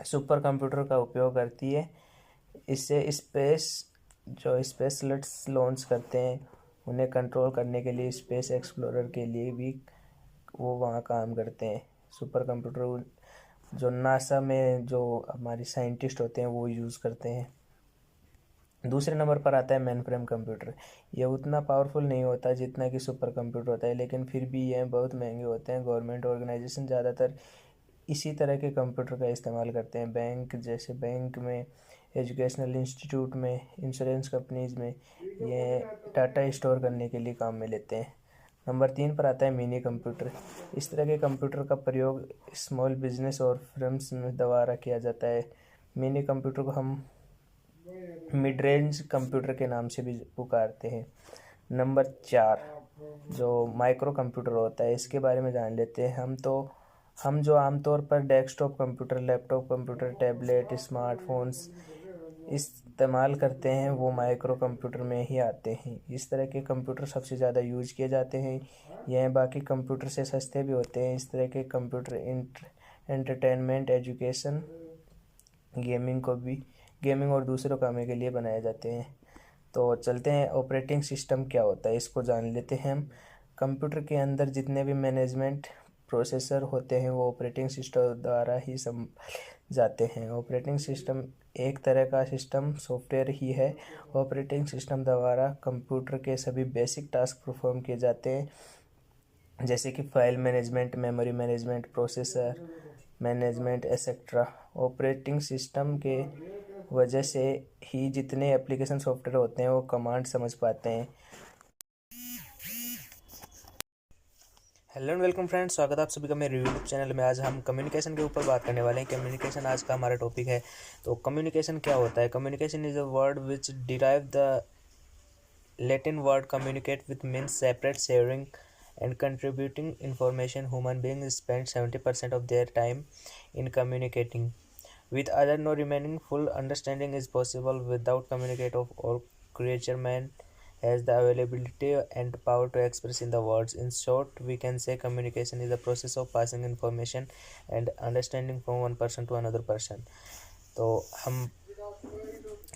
सुपर कंप्यूटर का उपयोग करती है। इससे स्पेसलेट्स लॉन्च करते हैं, उन्हें कंट्रोल करने के लिए स्पेस एक्सप्लोरर के लिए भी वो वहाँ काम करते हैं। सुपर कंप्यूटर जो नासा में जो हमारे साइंटिस्ट होते हैं वो यूज़ करते हैं। दूसरे नंबर पर आता है मेन फ्रेम कंप्यूटर। ये उतना पावरफुल नहीं होता जितना कि सुपर कंप्यूटर होता है, लेकिन फिर भी ये बहुत महंगे होते हैं। गवर्नमेंट ऑर्गेनाइजेशन ज़्यादातर इसी तरह के कंप्यूटर का इस्तेमाल करते हैं। बैंक जैसे बैंक में, एजुकेशनल इंस्टीट्यूट में, इंश्योरेंस कंपनीज में ये डाटा स्टोर करने के लिए काम में लेते हैं। नंबर 3 पर आता है मिनी कंप्यूटर। इस तरह के कंप्यूटर का प्रयोग स्मॉल बिजनेस और फर्म्स में द्वारा किया जाता है। मिनी कंप्यूटर को हम मिड रेंज कंप्यूटर के नाम से भी पुकारते हैं। नंबर 4 जो माइक्रो कंप्यूटर होता है, इसके बारे में जान लेते हैं। हम जो आमतौर पर desktop computer, laptop computer, tablet, smartphones इस्तेमाल करते हैं, वो माइक्रो कंप्यूटर में ही आते हैं। इस तरह के कंप्यूटर सबसे ज़्यादा यूज किए जाते हैं। यह बाकी कंप्यूटर से सस्ते भी होते हैं। इस तरह के कंप्यूटर एंटरटेनमेंट, एजुकेशन, गेमिंग और दूसरों कामों के लिए बनाए जाते हैं। तो चलते हैं ऑपरेटिंग सिस्टम क्या होता है, इसको जान लेते हैं हम। कंप्यूटर के अंदर जितने भी मैनेजमेंट प्रोसेसर होते हैं वो ऑपरेटिंग सिस्टम द्वारा ही जाते हैं। ऑपरेटिंग सिस्टम एक तरह का सिस्टम सॉफ्टवेयर ही है। ऑपरेटिंग सिस्टम द्वारा कंप्यूटर के सभी बेसिक टास्क परफॉर्म किए जाते हैं, जैसे कि file management, memory management, processor management etcetera. Operating system के वजह से ही जितने एप्लीकेशन सॉफ्टवेयर होते हैं वो कमांड समझ पाते हैं। हेलो एंड वेलकम फ्रेंड्स, स्वागत है आप सभी का मेरे यूट्यूब चैनल में। आज हम कम्युनिकेशन के ऊपर बात करने वाले हैं। कम्युनिकेशन आज का हमारा टॉपिक है। तो कम्युनिकेशन क्या होता है? Communication is a word which derive the Latin word communicate with means separate, sharing and contributing information. Human beings spend 70% of their time in communicating with other. No remaining full understanding is possible without communicate of all creature. Man has the availability and power to express in the words. In short, we can say communication is the process of passing information and understanding from one person to another person. तो हम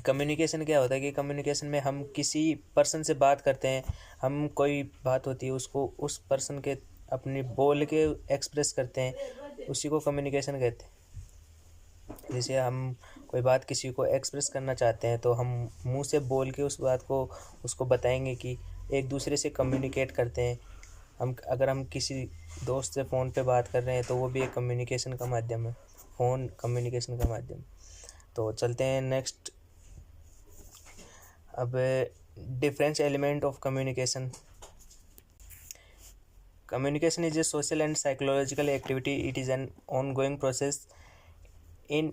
communication क्या होता है कि communication में हम किसी person से बात करते हैं। हम कोई बात होती है उसको उस पर्सन के अपने बोल के एक्सप्रेस करते हैं, उसी को कम्युनिकेशन कहते हैं। जैसे हम कोई बात किसी को एक्सप्रेस करना चाहते हैं तो हम मुंह से बोल के उस बात को उसको बताएंगे कि एक दूसरे से कम्युनिकेट करते हैं। अगर हम किसी दोस्त से फ़ोन पे बात कर रहे हैं तो वो भी एक कम्युनिकेशन का माध्यम है। फ़ोन कम्युनिकेशन का माध्यम। तो चलते हैं नेक्स्ट। अब difference element of communication. Communication is a social and psychological activity. It is an ongoing process. In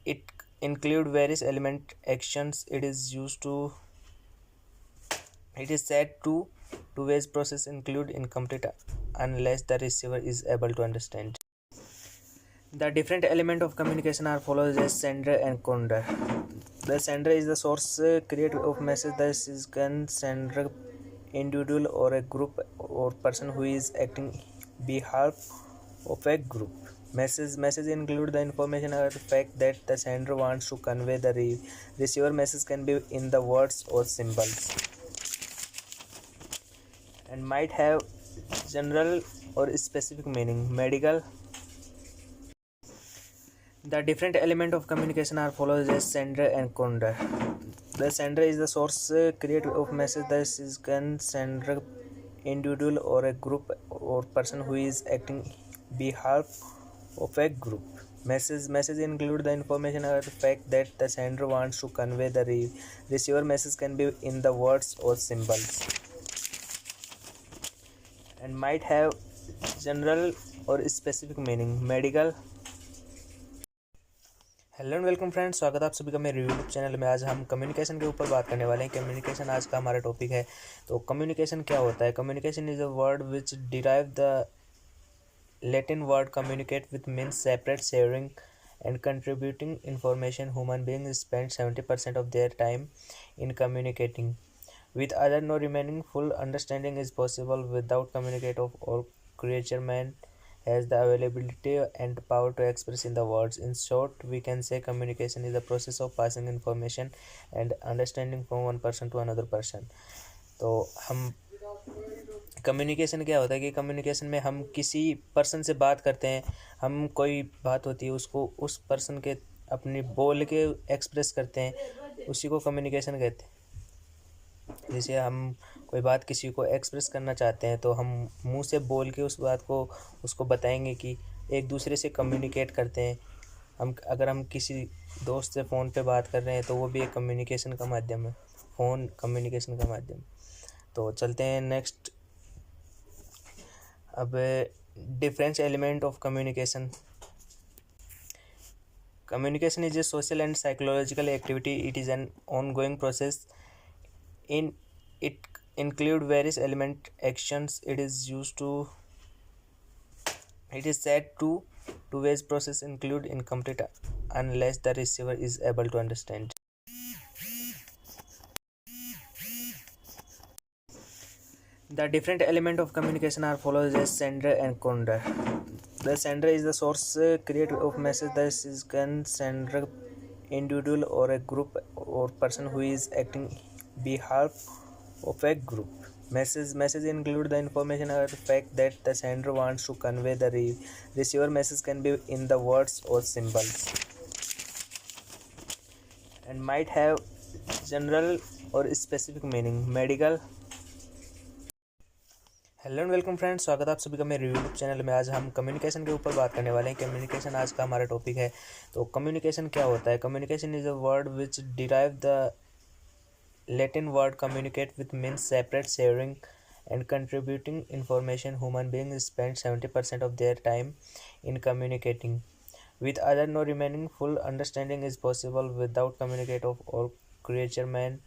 it include various element actions. It is said to two-ways process include incomplete unless the receiver is able to understand. The different element of communication are follows as sender and sender. The sender is the source creator of message. This is can sender individual or a group or person who is acting behalf of a group. Message include the information or fact that the sender wants to convey. The receiver message can be in the words or symbols and might have general or specific meaning. Medical. The different element of communication are follows as sender and sender. The sender is the source creator of message. This is can sender individual or a group or person who is acting behalf of a group. Message include the information or fact that the sender wants to convey. The receiver message can be in the words or symbols and might have general or specific meaning. Medical. Hello and welcome friends, स्वागत है आप सभी का मेरे YouTube channel में। आज हम communication के ऊपर बात करने वाले हैं। कम्युनिकेशन आज का हमारा टॉपिक है। तो कम्युनिकेशन क्या होता है? Communication is a word which derive the Latin word communicate with means separate, sharing and contributing information. Human beings spend 70% of their time in communicating with other. No remaining full understanding is possible without communicate of all creature. Man has the availability and power to express in the words. In short, we can say communication is the process of passing information and understanding from one person to another person. तो हम communication क्या होता है कि communication में हम किसी person से बात करते हैं। हम कोई बात होती है उसको उस पर्सन के अपनी बोल के एक्सप्रेस करते हैं, उसी को कम्युनिकेशन कहते हैं। जैसे हम कोई बात किसी को एक्सप्रेस करना चाहते हैं तो हम मुंह से बोल के उस बात को उसको बताएंगे कि एक दूसरे से कम्युनिकेट करते हैं। अगर हम किसी दोस्त से फ़ोन पे बात कर रहे हैं तो वो भी एक कम्युनिकेशन का माध्यम है, फ़ोन कम्युनिकेशन का माध्यम। तो चलते हैं नेक्स्ट। अब difference element of communication. Communication is a social and psychological activity. It is an ongoing process. In it include various element actions. It is said to two-ways process include incomplete unless the receiver is able to understand. The different element of communication are follows as sender and sender. The sender is the source creator of message. This is can sender individual or a group or person who is acting behalf of a group. Message include the information or the fact that the sender wants to convey. The receiver message can be in the words or symbols and might have general or specific meaning. Medical। Hello and welcome friends, स्वागत है आप सभी का मेरे YouTube channel में। आज हम communication के ऊपर बात करने वाले हैं। कम्युनिकेशन आज का हमारा टॉपिक है। तो कम्युनिकेशन क्या होता है? Communication is a word which derive the Latin word communicate with means separate, sharing and contributing information. Human being spend 70% of their time in communicating with other, no remaining full understanding is possible without communicate of all creature. Man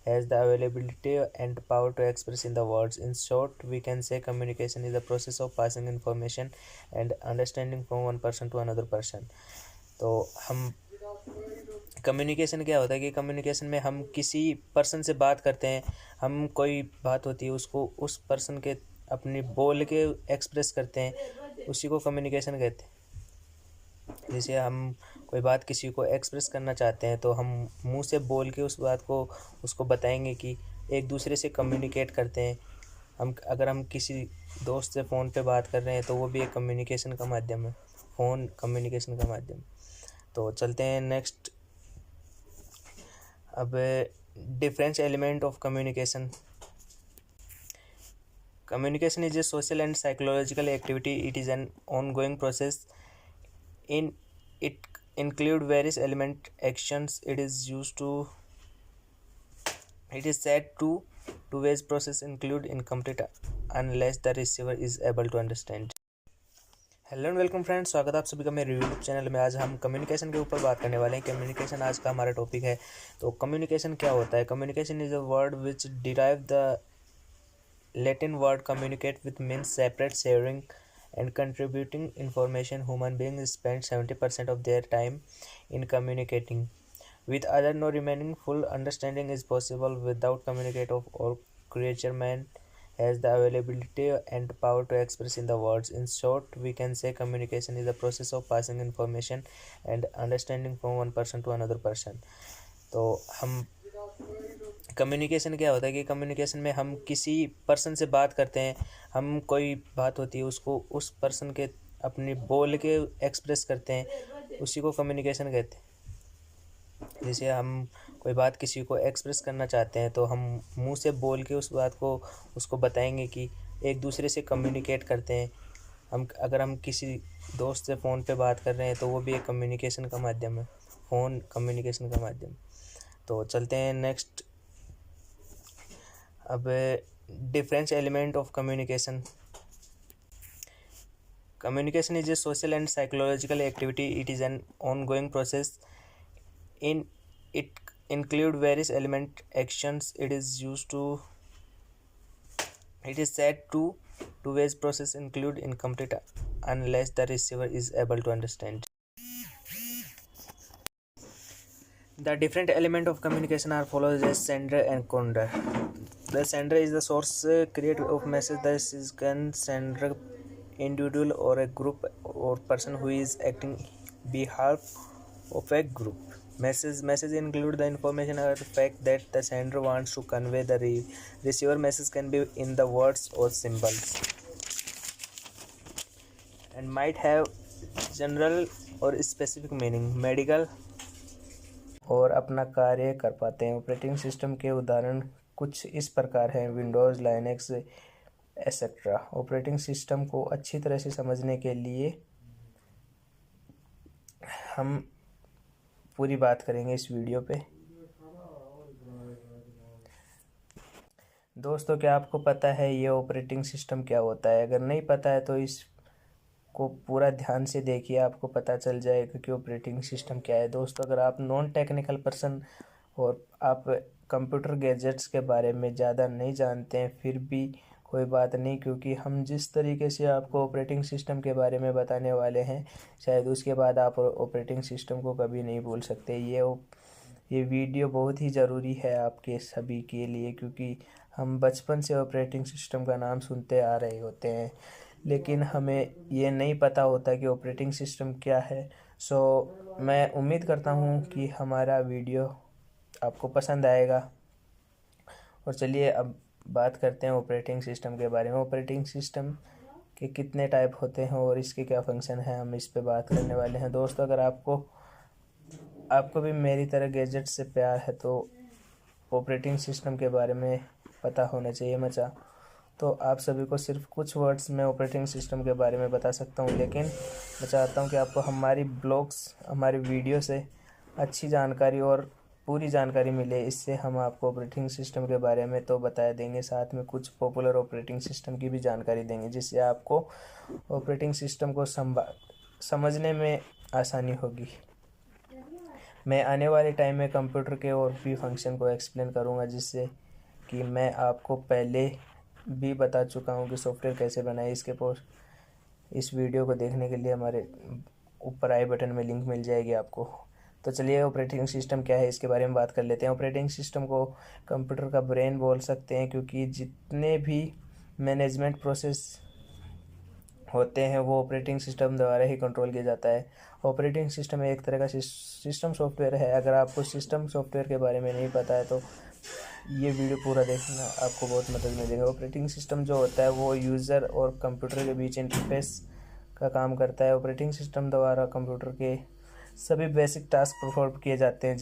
has the availability and power to express in the words. In short, we can say communication is the process of passing information and understanding from one person to another person. तो हम communication क्या होता है कि communication में हम किसी person से बात करते हैं। हम कोई बात होती है उसको उस पर्सन के अपनी बोल के एक्सप्रेस करते हैं, उसी को कम्युनिकेशन कहते हैं। जैसे हम कोई बात किसी को एक्सप्रेस करना चाहते हैं तो हम मुंह से बोल के उस बात को उसको बताएंगे कि एक दूसरे से कम्युनिकेट करते हैं। अगर हम किसी दोस्त से फ़ोन पे बात कर रहे हैं तो वो भी एक कम्युनिकेशन का माध्यम है, फ़ोन कम्युनिकेशन का माध्यम। तो चलते हैं नेक्स्ट। अब difference element of communication. Communication is a social and psychological activity. It is an ongoing process. In it include various element actions. It is said to two-ways process include incomplete unless the receiver is able to understand. Hello and welcome friends, स्वागत है आप सभी का मेरे YouTube channel में। आज हम communication के ऊपर बात करने वाले हैं। कम्युनिकेशन आज का हमारा टॉपिक है। तो कम्युनिकेशन क्या होता है? Communication is a word which derive the Latin word communicate with means separate, sharing and contributing information. Human beings spend 70% of their time in communicating with other, no remaining full understanding is possible without communicate of all creature. Man has the availability and power to express in the words. In short, we can say communication is the process of passing information and understanding from one person to another person. तो हम communication क्या होता है कि communication में हम किसी person से बात करते हैं। हम कोई बात होती है उसको उस पर्सन के अपनी बोल के एक्सप्रेस करते हैं, उसी को कम्युनिकेशन कहते हैं। जैसे हम कोई बात किसी को एक्सप्रेस करना चाहते हैं तो हम मुंह से बोल के उस बात को उसको बताएंगे कि एक दूसरे से कम्युनिकेट करते हैं। अगर हम किसी दोस्त से फ़ोन पे बात कर रहे हैं तो वो भी एक कम्युनिकेशन का माध्यम है, फ़ोन कम्युनिकेशन का माध्यम। तो चलते हैं नेक्स्ट। अब difference element of communication. Communication is a social and psychological activity. It is an ongoing process. In it include various element actions. It is said to two-ways process include incomplete unless the receiver is able to understand. The different element of communication are follows as sender and sender. The sender is the source creator of message. This is can sender individual or a group or person who is acting behalf of a group. Message include the information or the fact that the sender wants to convey. The receiver message can be in the words or symbols and might have general or specific meaning. Medical। और अपना कार्य कर पाते हैं। Operating system के उदाहरण कुछ इस प्रकार हैं: Windows, Linux etcetera. Operating system को अच्छी तरह से समझने के लिए हम पूरी बात करेंगे इस वीडियो पे। दोस्तों, क्या आपको पता है ये ऑपरेटिंग सिस्टम क्या होता है? अगर नहीं पता है तो इसको पूरा ध्यान से देखिए, आपको पता चल जाएगा कि ऑपरेटिंग सिस्टम क्या है। दोस्तों, अगर आप नॉन टेक्निकल पर्सन और आप कंप्यूटर गैजेट्स के बारे में ज़्यादा नहीं जानते हैं, फिर भी कोई बात नहीं, क्योंकि हम जिस तरीके से आपको ऑपरेटिंग सिस्टम के बारे में बताने वाले हैं, शायद उसके बाद आप ऑपरेटिंग सिस्टम को कभी नहीं भूल सकते। ये वीडियो बहुत ही ज़रूरी है आपके सभी के लिए, क्योंकि हम बचपन से ऑपरेटिंग सिस्टम का नाम सुनते आ रहे होते हैं, लेकिन हमें ये नहीं पता होता कि ऑपरेटिंग सिस्टम क्या है। मैं उम्मीद करता हूँ कि हमारा वीडियो आपको पसंद आएगा। और चलिए अब बात करते हैं ऑपरेटिंग सिस्टम के बारे में। ऑपरेटिंग सिस्टम के कितने टाइप होते हैं और इसके क्या फंक्शन हैं, हम इस पे बात करने वाले हैं। दोस्तों, अगर आपको भी मेरी तरह गैजेट से प्यार है तो ऑपरेटिंग सिस्टम के बारे में पता होना चाहिए मचा। तो आप सभी को सिर्फ कुछ वर्ड्स में ऑपरेटिंग सिस्टम के बारे में बता सकता हूँ, लेकिन मैं चाहता हूँ कि आपको हमारी ब्लॉग्स, हमारी वीडियो से अच्छी जानकारी और पूरी जानकारी मिले। इससे हम आपको ऑपरेटिंग सिस्टम के बारे में तो बता देंगे, साथ में कुछ पॉपुलर ऑपरेटिंग सिस्टम की भी जानकारी देंगे, जिससे आपको ऑपरेटिंग सिस्टम को समझने में आसानी होगी। मैं आने वाले टाइम में कंप्यूटर के और भी फंक्शन को एक्सप्लेन करूँगा, जिससे कि मैं आपको पहले भी बता चुका हूँ कि सॉफ्टवेयर कैसे बनाए। इस वीडियो को देखने के लिए हमारे ऊपर आई बटन में लिंक मिल जाएगी आपको। तो चलिए ऑपरेटिंग सिस्टम क्या है इसके बारे में बात कर लेते हैं। ऑपरेटिंग सिस्टम को कंप्यूटर का ब्रेन बोल सकते हैं, क्योंकि जितने भी मैनेजमेंट प्रोसेस होते हैं वो ऑपरेटिंग सिस्टम द्वारा ही कंट्रोल किया जाता है। ऑपरेटिंग सिस्टम एक तरह का सिस्टम सॉफ्टवेयर है। अगर आपको सिस्टम सॉफ्टवेयर के बारे में नहीं पता है तो ये वीडियो पूरा देखना, आपको बहुत मदद मिलेगी। ऑपरेटिंग सिस्टम जो होता है वो यूज़र और कंप्यूटर के बीच इंटरफेस का काम करता है। ऑपरेटिंग सिस्टम द्वारा कंप्यूटर के सभी बेसिक टास्क परफॉर्म किए जाते हैं,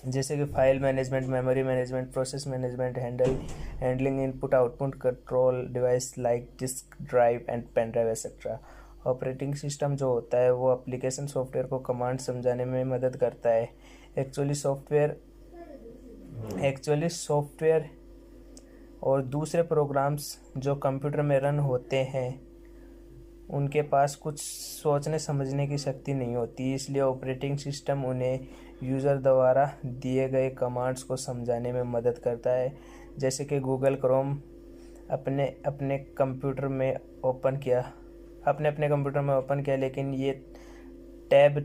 जैसे कि file management, memory management, process management, handling input output, control device like disk drive and pen drive etcetera. Operating system जो होता है वो एप्लीकेशन सॉफ्टवेयर को कमांड समझाने में मदद करता है। एक्चुअली सॉफ्टवेयर और दूसरे प्रोग्राम्स जो कंप्यूटर में रन होते हैं उनके पास कुछ सोचने समझने की शक्ति नहीं होती, इसलिए ऑपरेटिंग सिस्टम उन्हें यूज़र द्वारा दिए गए कमांड्स को समझाने में मदद करता है। जैसे कि गूगल क्रोम अपने कंप्यूटर में ओपन किया, लेकिन ये टैब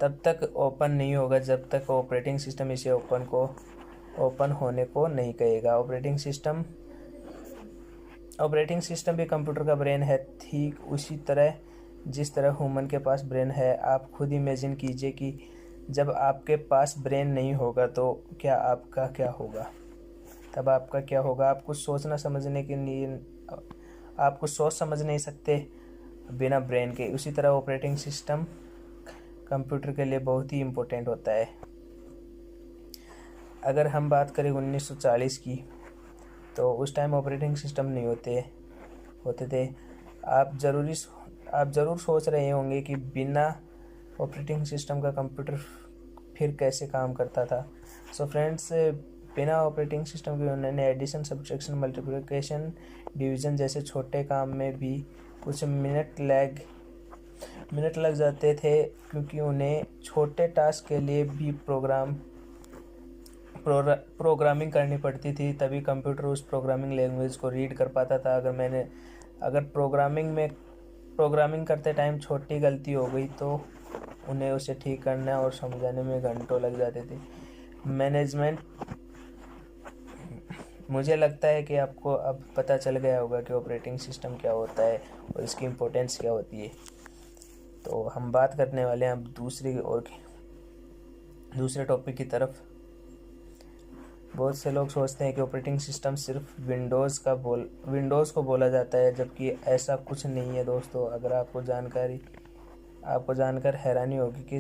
तब तक ओपन नहीं होगा जब तक ऑपरेटिंग सिस्टम इसे ओपन होने को नहीं कहेगा। ऑपरेटिंग सिस्टम भी कंप्यूटर का ब्रेन है, ठीक उसी तरह जिस तरह ह्यूमन के पास ब्रेन है। आप खुद इमेजिन कीजिए कि जब आपके पास ब्रेन नहीं होगा तो आपका क्या होगा। आप कुछ सोच समझ नहीं सकते बिना ब्रेन के। उसी तरह ऑपरेटिंग सिस्टम कंप्यूटर के लिए बहुत ही इम्पोर्टेंट होता है। अगर हम बात करें 1940 की, तो उस टाइम ऑपरेटिंग सिस्टम नहीं होते थे। आप ज़रूर सोच रहे होंगे कि बिना ऑपरेटिंग सिस्टम का कंप्यूटर फिर कैसे काम करता था। फ्रेंड्स, बिना ऑपरेटिंग सिस्टम के उन्होंने एडिशन, सब्ट्रैक्शन, मल्टीप्लिकेशन, डिवीज़न जैसे छोटे काम में भी कुछ मिनट लग जाते थे, क्योंकि उन्हें छोटे टास्क के लिए भी प्रोग्रामिंग करनी पड़ती थी, तभी कंप्यूटर उस प्रोग्रामिंग लैंग्वेज को रीड कर पाता था। अगर प्रोग्रामिंग करते टाइम छोटी गलती हो गई तो उन्हें उसे ठीक करना और समझाने में घंटों लग जाते थे। मुझे लगता है कि आपको अब पता चल गया होगा कि ऑपरेटिंग सिस्टम क्या होता है और इसकी इम्पोर्टेंस क्या होती है। तो हम बात करने वाले हैं अब दूसरे टॉपिक की तरफ। बहुत से लोग सोचते हैं कि ऑपरेटिंग सिस्टम सिर्फ विंडोज़ को बोला जाता है, जबकि ऐसा कुछ नहीं है दोस्तों। अगर आपको आपको जानकर हैरानी होगी कि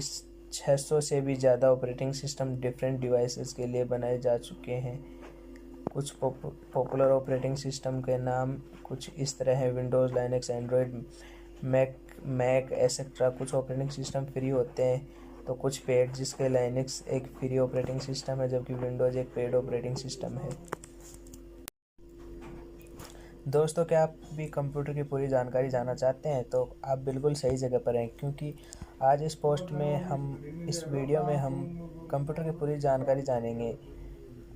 600 से भी ज़्यादा ऑपरेटिंग सिस्टम डिफरेंट डिवाइसेस के लिए बनाए जा चुके हैं। कुछ पॉपुलर ऑपरेटिंग सिस्टम के नाम कुछ इस तरह हैं: Windows, Linux, Android, Mac etcetera. कुछ ऑपरेटिंग सिस्टम फ्री होते हैं तो कुछ पेड, जिसके लाइनक्स एक फ्री ऑपरेटिंग सिस्टम है जबकि विंडोज़ एक पेड ऑपरेटिंग सिस्टम है। दोस्तों, क्या आप भी कंप्यूटर की पूरी जानकारी जानना चाहते हैं तो आप बिल्कुल सही जगह पर हैं, क्योंकि आज इस वीडियो में हम कंप्यूटर की पूरी जानकारी जानेंगे।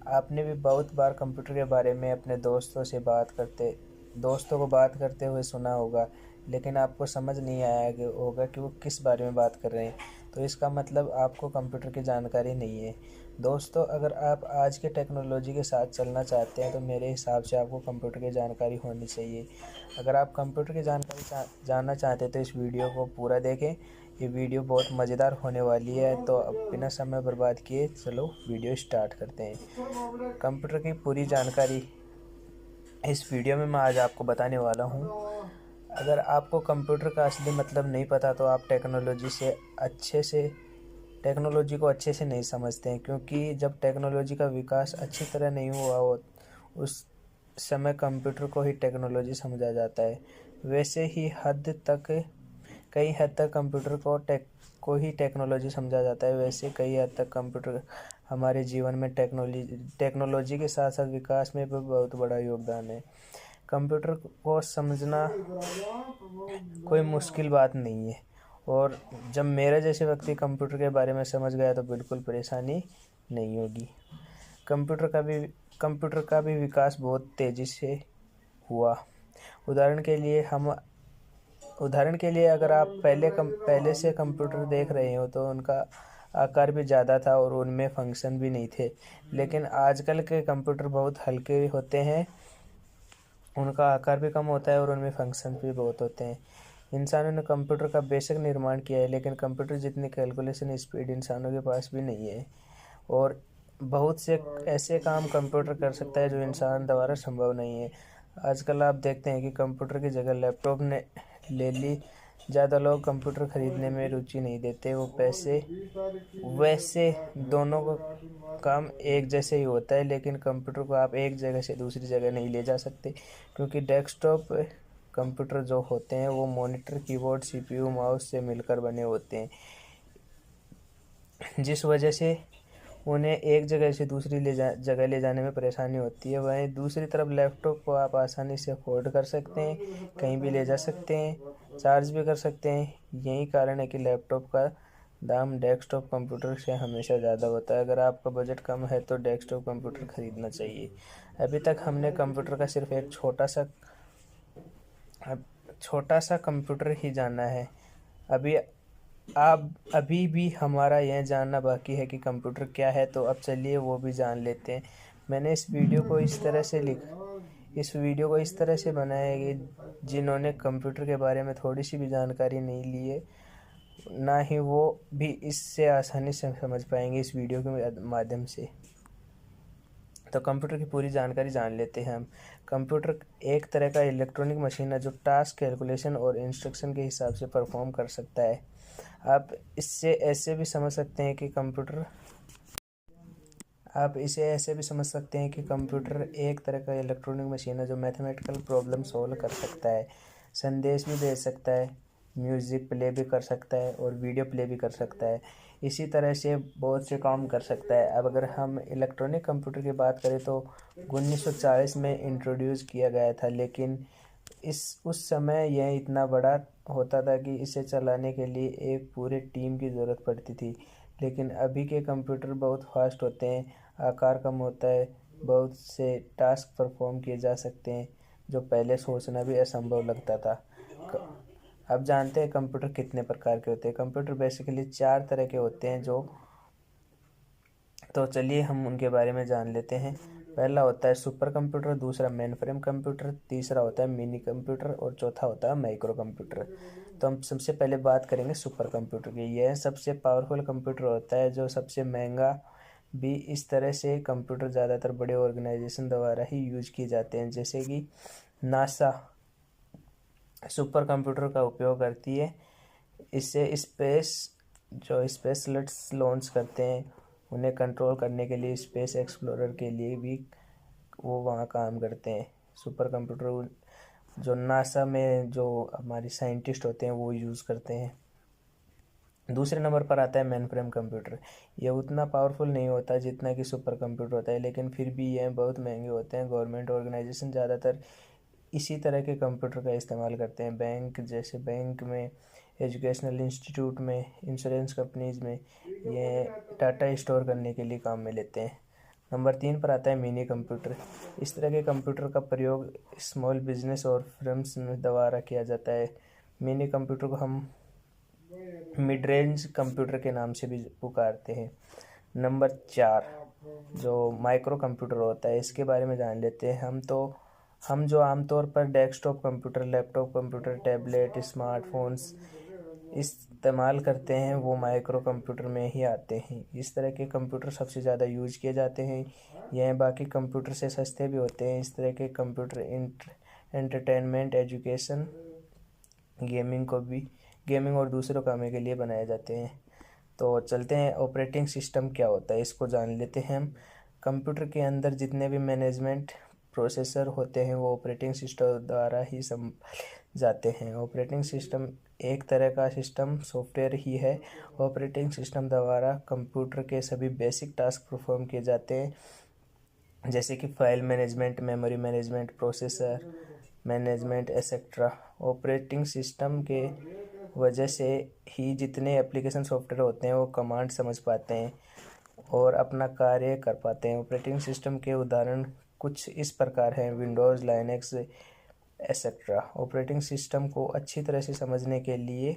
आपने भी बहुत बार कंप्यूटर के बारे में अपने दोस्तों को बात करते हुए सुना होगा, लेकिन आपको समझ नहीं आया होगा कि वो किस बारे में बात कर रहे हैं। तो इसका मतलब आपको कंप्यूटर की जानकारी नहीं है। दोस्तों, अगर आप आज के टेक्नोलॉजी के साथ चलना चाहते हैं तो मेरे हिसाब से आपको कंप्यूटर की जानकारी होनी चाहिए। अगर आप कंप्यूटर की जानकारी जानना चाहते हैं तो इस वीडियो को पूरा देखें। ये वीडियो बहुत मज़ेदार होने वाली है। तो अब बिना समय बर्बाद किए चलो वीडियो स्टार्ट करते हैं। कंप्यूटर की पूरी जानकारी इस वीडियो में मैं आज आपको बताने वाला हूँ। अगर आपको कंप्यूटर का असली मतलब नहीं पता तो आप टेक्नोलॉजी को अच्छे से नहीं समझते हैं, क्योंकि जब टेक्नोलॉजी का विकास अच्छी तरह नहीं हुआ हो उस समय कंप्यूटर को ही टेक्नोलॉजी समझा जाता है। वैसे ही कई हद तक कंप्यूटर को ही टेक्नोलॉजी समझा जाता है। वैसे कई हद तक कंप्यूटर हमारे जीवन में टेक्नोलॉजी के साथ साथ विकास में भी बहुत बड़ा योगदान है। कंप्यूटर को समझना कोई मुश्किल बात नहीं है, और जब मेरे जैसे व्यक्ति कंप्यूटर के बारे में समझ गया तो बिल्कुल परेशानी नहीं होगी। कंप्यूटर का भी कंप्यूटर का भी विकास बहुत तेज़ी से हुआ। उदाहरण के लिए अगर आप पहले से कंप्यूटर देख रहे हो तो उनका आकार भी ज़्यादा था और उनमें फंक्शन भी नहीं थे। लेकिन आजकल के कंप्यूटर बहुत हल्के होते हैं, उनका आकार भी कम होता है और उनमें फंक्शन भी बहुत होते हैं। इंसानों ने कंप्यूटर का बेशक निर्माण किया है, लेकिन कंप्यूटर जितनी कैलकुलेशन स्पीड इंसानों के पास भी नहीं है। और बहुत से ऐसे काम कंप्यूटर कर सकता है जो इंसान द्वारा संभव नहीं है। आजकल आप देखते हैं कि कंप्यूटर की जगह लैपटॉप ने ले ली। ज़्यादा लोग कंप्यूटर खरीदने में रुचि नहीं देते। वैसे दोनों का काम एक जैसे ही होता है, लेकिन कंप्यूटर को आप एक जगह से दूसरी जगह नहीं ले जा सकते, क्योंकि डेस्कटॉप कंप्यूटर जो होते हैं वो मॉनिटर, कीबोर्ड, सीपीयू, माउस से मिलकर बने होते हैं, जिस वजह से उन्हें एक जगह से दूसरी जगह ले जाने में परेशानी होती है। वहीं दूसरी तरफ लैपटॉप को आप आसानी से अफोर्ड कर सकते हैं, कहीं भी ले जा सकते हैं, चार्ज भी कर सकते हैं। यही कारण है कि लैपटॉप का दाम डेस्कटॉप कंप्यूटर से हमेशा ज़्यादा होता है। अगर आपका बजट कम है तो डेस्कटॉप कंप्यूटर खरीदना चाहिए। अभी तक हमने कंप्यूटर का सिर्फ एक छोटा सा कंप्यूटर ही जाना है। अभी अभी भी हमारा यह जानना बाकी है कि कंप्यूटर क्या है, तो अब चलिए वो भी जान लेते हैं। मैंने इस वीडियो को इस तरह से बनाया है कि जिन्होंने कंप्यूटर के बारे में थोड़ी सी भी जानकारी नहीं ली है, ना ही वो भी इससे आसानी से समझ पाएंगे इस वीडियो के माध्यम से। तो कंप्यूटर की पूरी जानकारी जान लेते हैं हम। कंप्यूटर एक तरह का इलेक्ट्रॉनिक मशीन है जो टास्क, कैलकुलेशन और इंस्ट्रक्शन के हिसाब से परफॉर्म कर सकता है। आप इससे ऐसे भी समझ सकते हैं कि कंप्यूटर एक तरह का इलेक्ट्रॉनिक मशीन है जो मैथमेटिकल प्रॉब्लम सॉल्व कर सकता है, संदेश भी भेज सकता है, म्यूज़िक प्ले भी कर सकता है और वीडियो प्ले भी कर सकता है। इसी तरह से बहुत से काम कर सकता है। अब अगर हम इलेक्ट्रॉनिक कंप्यूटर की बात करें तो 1940 में इंट्रोड्यूस किया गया था, लेकिन उस समय यह इतना बड़ा होता था कि इसे चलाने के लिए एक पूरे टीम की ज़रूरत पड़ती थी। लेकिन अभी के कंप्यूटर बहुत फास्ट होते हैं, आकार कम होता है, बहुत से टास्क परफॉर्म किए जा सकते हैं जो पहले सोचना भी असंभव लगता था। अब जानते हैं कंप्यूटर कितने प्रकार के होते हैं। कंप्यूटर बेसिकली 4 तरह के होते हैं तो चलिए हम उनके बारे में जान लेते हैं। पहला होता है सुपर कंप्यूटर, दूसरा मेन फ्रेम कंप्यूटर, तीसरा होता है मिनी कंप्यूटर और चौथा होता है माइक्रो कंप्यूटर। तो हम सबसे पहले बात करेंगे सुपर कंप्यूटर की। यह सबसे पावरफुल कंप्यूटर होता है जो सबसे महंगा भी। इस तरह से कंप्यूटर ज़्यादातर बड़े ऑर्गेनाइजेशन द्वारा ही यूज किए जाते हैं, जैसे कि नासा सुपर कंप्यूटर का उपयोग करती है। इससे स्पेशलिस्ट्स लॉन्च करते हैं, उन्हें कंट्रोल करने के लिए स्पेस एक्सप्लोरर के लिए भी वो वहाँ काम करते हैं। सुपर कंप्यूटर जो नासा में जो हमारे साइंटिस्ट होते हैं वो यूज़ करते हैं। दूसरे नंबर पर आता है मेन फ्रेम कंप्यूटर। ये उतना पावरफुल नहीं होता जितना कि सुपर कंप्यूटर होता है, लेकिन फिर भी ये बहुत महंगे होते हैं। गवर्नमेंट ऑर्गेनाइजेशन ज़्यादातर इसी तरह के कंप्यूटर का इस्तेमाल करते हैं। बैंक में, एजुकेशनल इंस्टीट्यूट में, इंश्योरेंस कंपनीज में ये डाटा स्टोर करने के लिए काम में लेते हैं। नंबर 3 पर आता है मिनी कंप्यूटर। इस तरह के कंप्यूटर का प्रयोग स्मॉल बिजनेस और फर्म्स में द्वारा किया जाता है। मिनी कंप्यूटर को हम मिड रेंज कंप्यूटर के नाम से भी पुकारते हैं। नंबर 4 जो माइक्रो कंप्यूटर होता है, इसके बारे में जान लेते हैं। हम जो आमतौर पर desktop computer, laptop computer, tablet, smartphones इस्तेमाल करते हैं वो माइक्रो कंप्यूटर में ही आते हैं। इस तरह के कंप्यूटर सबसे ज़्यादा यूज किए जाते हैं। यह बाकी कंप्यूटर से सस्ते भी होते हैं। इस तरह के कंप्यूटर एंटरटेनमेंट, एजुकेशन, गेमिंग और दूसरों कामों के लिए बनाए जाते हैं। तो चलते हैं ऑपरेटिंग सिस्टम क्या होता है, इसको जान लेते हैं हम। कंप्यूटर के अंदर जितने भी मैनेजमेंट प्रोसेसर होते हैं वो ऑपरेटिंग सिस्टम द्वारा ही संभाले जाते हैं। ऑपरेटिंग सिस्टम एक तरह का सिस्टम सॉफ्टवेयर ही है। ऑपरेटिंग सिस्टम द्वारा कंप्यूटर के सभी बेसिक टास्क परफॉर्म किए जाते हैं, जैसे कि file management, memory management, processor management etcetera. Operating system के वजह से ही जितने एप्लीकेशन सॉफ्टवेयर होते हैं वो कमांड समझ पाते हैं और अपना कार्य कर पाते हैं। ऑपरेटिंग सिस्टम के उदाहरण कुछ इस प्रकार हैं: Windows, Linux etcetera. Operating system को अच्छी तरह से समझने के लिए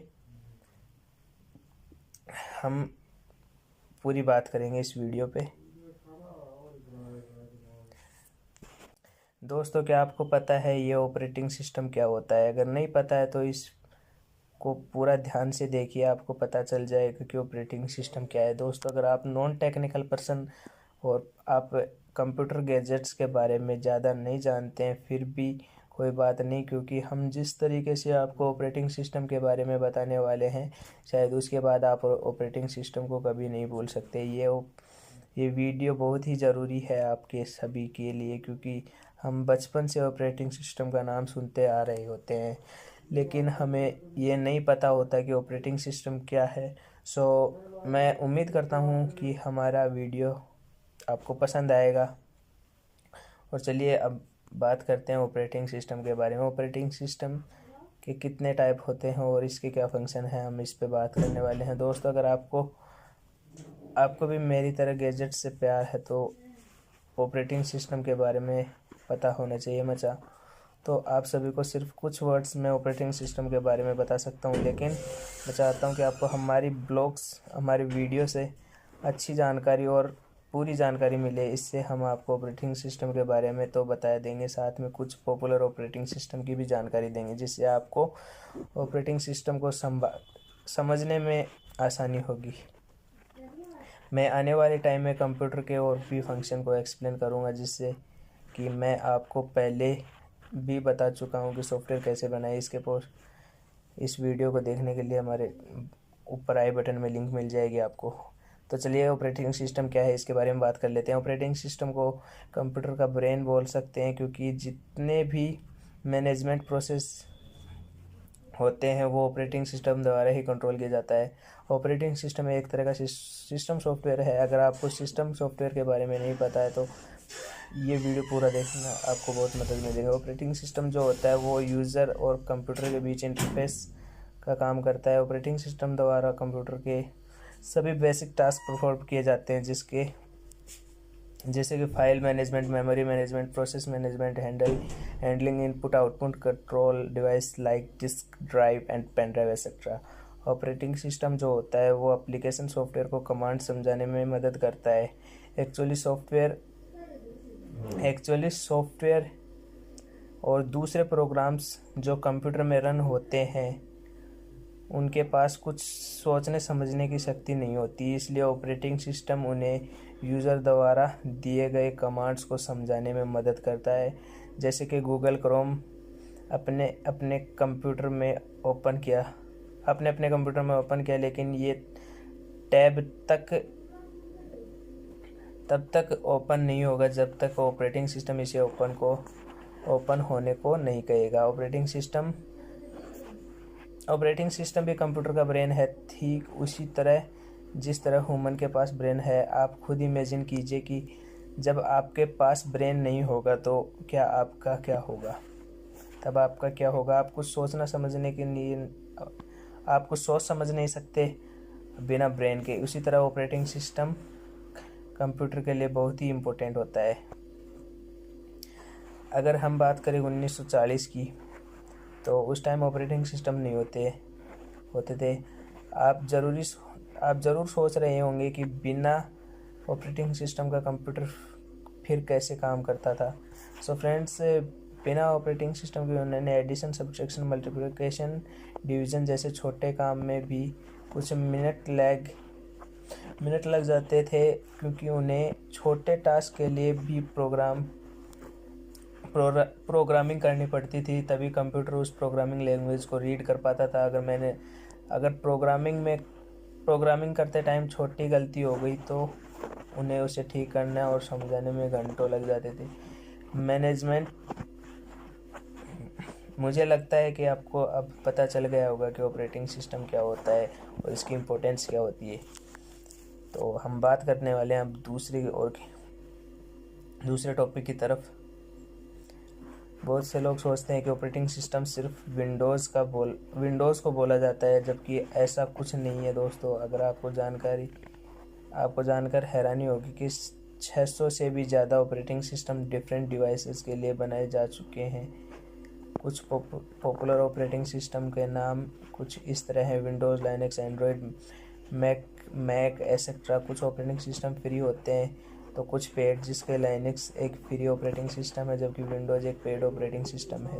हम पूरी बात करेंगे इस वीडियो पे। दोस्तों, क्या आपको पता है ये ऑपरेटिंग सिस्टम क्या होता है? अगर नहीं पता है तो इसको पूरा ध्यान से देखिए, आपको पता चल जाएगा कि ऑपरेटिंग सिस्टम क्या है। दोस्तों, अगर आप नॉन टेक्निकल पर्सन और आप कंप्यूटर गैजेट्स के बारे में ज़्यादा नहीं जानते हैं, फिर भी कोई बात नहीं, क्योंकि हम जिस तरीके से आपको ऑपरेटिंग सिस्टम के बारे में बताने वाले हैं, शायद उसके बाद आप ऑपरेटिंग सिस्टम को कभी नहीं भूल सकते। ये वीडियो बहुत ही ज़रूरी है आपके सभी के लिए, क्योंकि हम बचपन से ऑपरेटिंग सिस्टम का नाम सुनते आ रहे होते हैं, लेकिन हमें ये नहीं पता होता कि ऑपरेटिंग सिस्टम क्या है। मैं उम्मीद करता हूँ कि हमारा वीडियो आपको पसंद आएगा। और चलिए अब बात करते हैं ऑपरेटिंग सिस्टम के बारे में। ऑपरेटिंग सिस्टम के कितने टाइप होते हैं और इसके क्या फंक्शन है, हम इस पे बात करने वाले हैं। दोस्तों, अगर आपको भी मेरी तरह गैजेट से प्यार है तो ऑपरेटिंग सिस्टम के बारे में पता होना चाहिए मचा। तो आप सभी को सिर्फ कुछ वर्ड्स में ऑपरेटिंग सिस्टम के बारे में बता सकता हूँ, लेकिन मैं चाहता हूँ कि आपको हमारी वीडियो से अच्छी जानकारी और पूरी जानकारी मिले। इससे हम आपको ऑपरेटिंग सिस्टम के बारे में तो बता देंगे, साथ में कुछ पॉपुलर ऑपरेटिंग सिस्टम की भी जानकारी देंगे, जिससे आपको ऑपरेटिंग सिस्टम को समझने में आसानी होगी। मैं आने वाले टाइम में कंप्यूटर के और भी फंक्शन को एक्सप्लेन करूँगा, जिससे कि मैं आपको पहले भी बता चुका हूँ कि सॉफ्टवेयर कैसे बनाए। इस वीडियो को देखने के लिए हमारे ऊपर आई बटन में लिंक मिल जाएगी आपको। तो चलिए ऑपरेटिंग सिस्टम क्या है इसके बारे में बात कर लेते हैं। ऑपरेटिंग सिस्टम को कंप्यूटर का ब्रेन बोल सकते हैं, क्योंकि जितने भी मैनेजमेंट प्रोसेस होते हैं वो ऑपरेटिंग सिस्टम द्वारा ही कंट्रोल किया जाता है। ऑपरेटिंग सिस्टम एक तरह का सिस्टम सॉफ्टवेयर है। अगर आपको सिस्टम सॉफ्टवेयर के बारे में नहीं पता है तो ये वीडियो पूरा देखना, आपको बहुत मदद मिलेगी। ऑपरेटिंग सिस्टम जो होता है वो यूज़र और कंप्यूटर के बीच इंटरफेस का काम करता है। ऑपरेटिंग सिस्टम द्वारा कंप्यूटर के सभी बेसिक टास्क परफॉर्म किए जाते हैं, जैसे कि file management, memory management, process management, handling input output control device like disk drive and pen drive etcetera. Operating system जो होता है वो एप्लीकेशन सॉफ्टवेयर को कमांड समझाने में मदद करता है। एक्चुअली सॉफ्टवेयर और दूसरे प्रोग्राम्स जो कंप्यूटर में रन होते हैं उनके पास कुछ सोचने समझने की शक्ति नहीं होती, इसलिए ऑपरेटिंग सिस्टम उन्हें यूज़र द्वारा दिए गए कमांड्स को समझाने में मदद करता है। जैसे कि गूगल क्रोम अपने कंप्यूटर में ओपन किया, अपने अपने कंप्यूटर में ओपन किया, लेकिन ये टैब तब तक ओपन नहीं होगा जब तक ऑपरेटिंग सिस्टम इसे ओपन होने को नहीं कहेगा। ऑपरेटिंग सिस्टम भी कंप्यूटर का ब्रेन है, ठीक उसी तरह जिस तरह ह्यूमन के पास ब्रेन है। आप खुद इमेजिन कीजिए कि जब आपके पास ब्रेन नहीं होगा तो क्या होगा। तब आपका क्या होगा। आप कुछ सोच समझ नहीं सकते बिना ब्रेन के। उसी तरह ऑपरेटिंग सिस्टम कंप्यूटर के लिए बहुत ही इम्पोर्टेंट होता है। अगर हम बात करें 1940 की, तो उस टाइम ऑपरेटिंग सिस्टम नहीं होते थे। आप ज़रूर सोच रहे होंगे कि बिना ऑपरेटिंग सिस्टम का कंप्यूटर फिर कैसे काम करता था। सो फ्रेंड्स, बिना ऑपरेटिंग सिस्टम के उन्होंने एडिशन, सब्ट्रैक्शन, मल्टीप्लिकेशन, डिवीज़न जैसे छोटे काम में भी कुछ मिनट लग जाते थे, क्योंकि उन्हें छोटे टास्क के लिए भी प्रोग्रामिंग करनी पड़ती थी, तभी कंप्यूटर उस प्रोग्रामिंग लैंग्वेज को रीड कर पाता था। अगर प्रोग्रामिंग करते टाइम छोटी गलती हो गई तो उन्हें उसे ठीक करना और समझाने में घंटों लग जाते थे। मैनेजमेंट, मुझे लगता है कि आपको अब पता चल गया होगा कि ऑपरेटिंग सिस्टम क्या होता है और इसकी इम्पोर्टेंस क्या होती है। तो हम बात करने वाले हैं अब दूसरे टॉपिक की तरफ। बहुत से लोग सोचते हैं कि ऑपरेटिंग सिस्टम सिर्फ विंडोज़ को बोला जाता है, जबकि ऐसा कुछ नहीं है दोस्तों। अगर आपको जानकर हैरानी होगी कि 600 से भी ज़्यादा ऑपरेटिंग सिस्टम डिफरेंट डिवाइसेस के लिए बनाए जा चुके हैं। कुछ पॉपुलर ऑपरेटिंग सिस्टम के नाम कुछ इस तरह हैं: Windows, Linux, Android, Mac etcetera. कुछ ऑपरेटिंग सिस्टम फ्री होते हैं तो कुछ पेड, जिसके लाइनक्स एक फ्री ऑपरेटिंग सिस्टम है, जबकि विंडोज़ एक पेड ऑपरेटिंग सिस्टम है।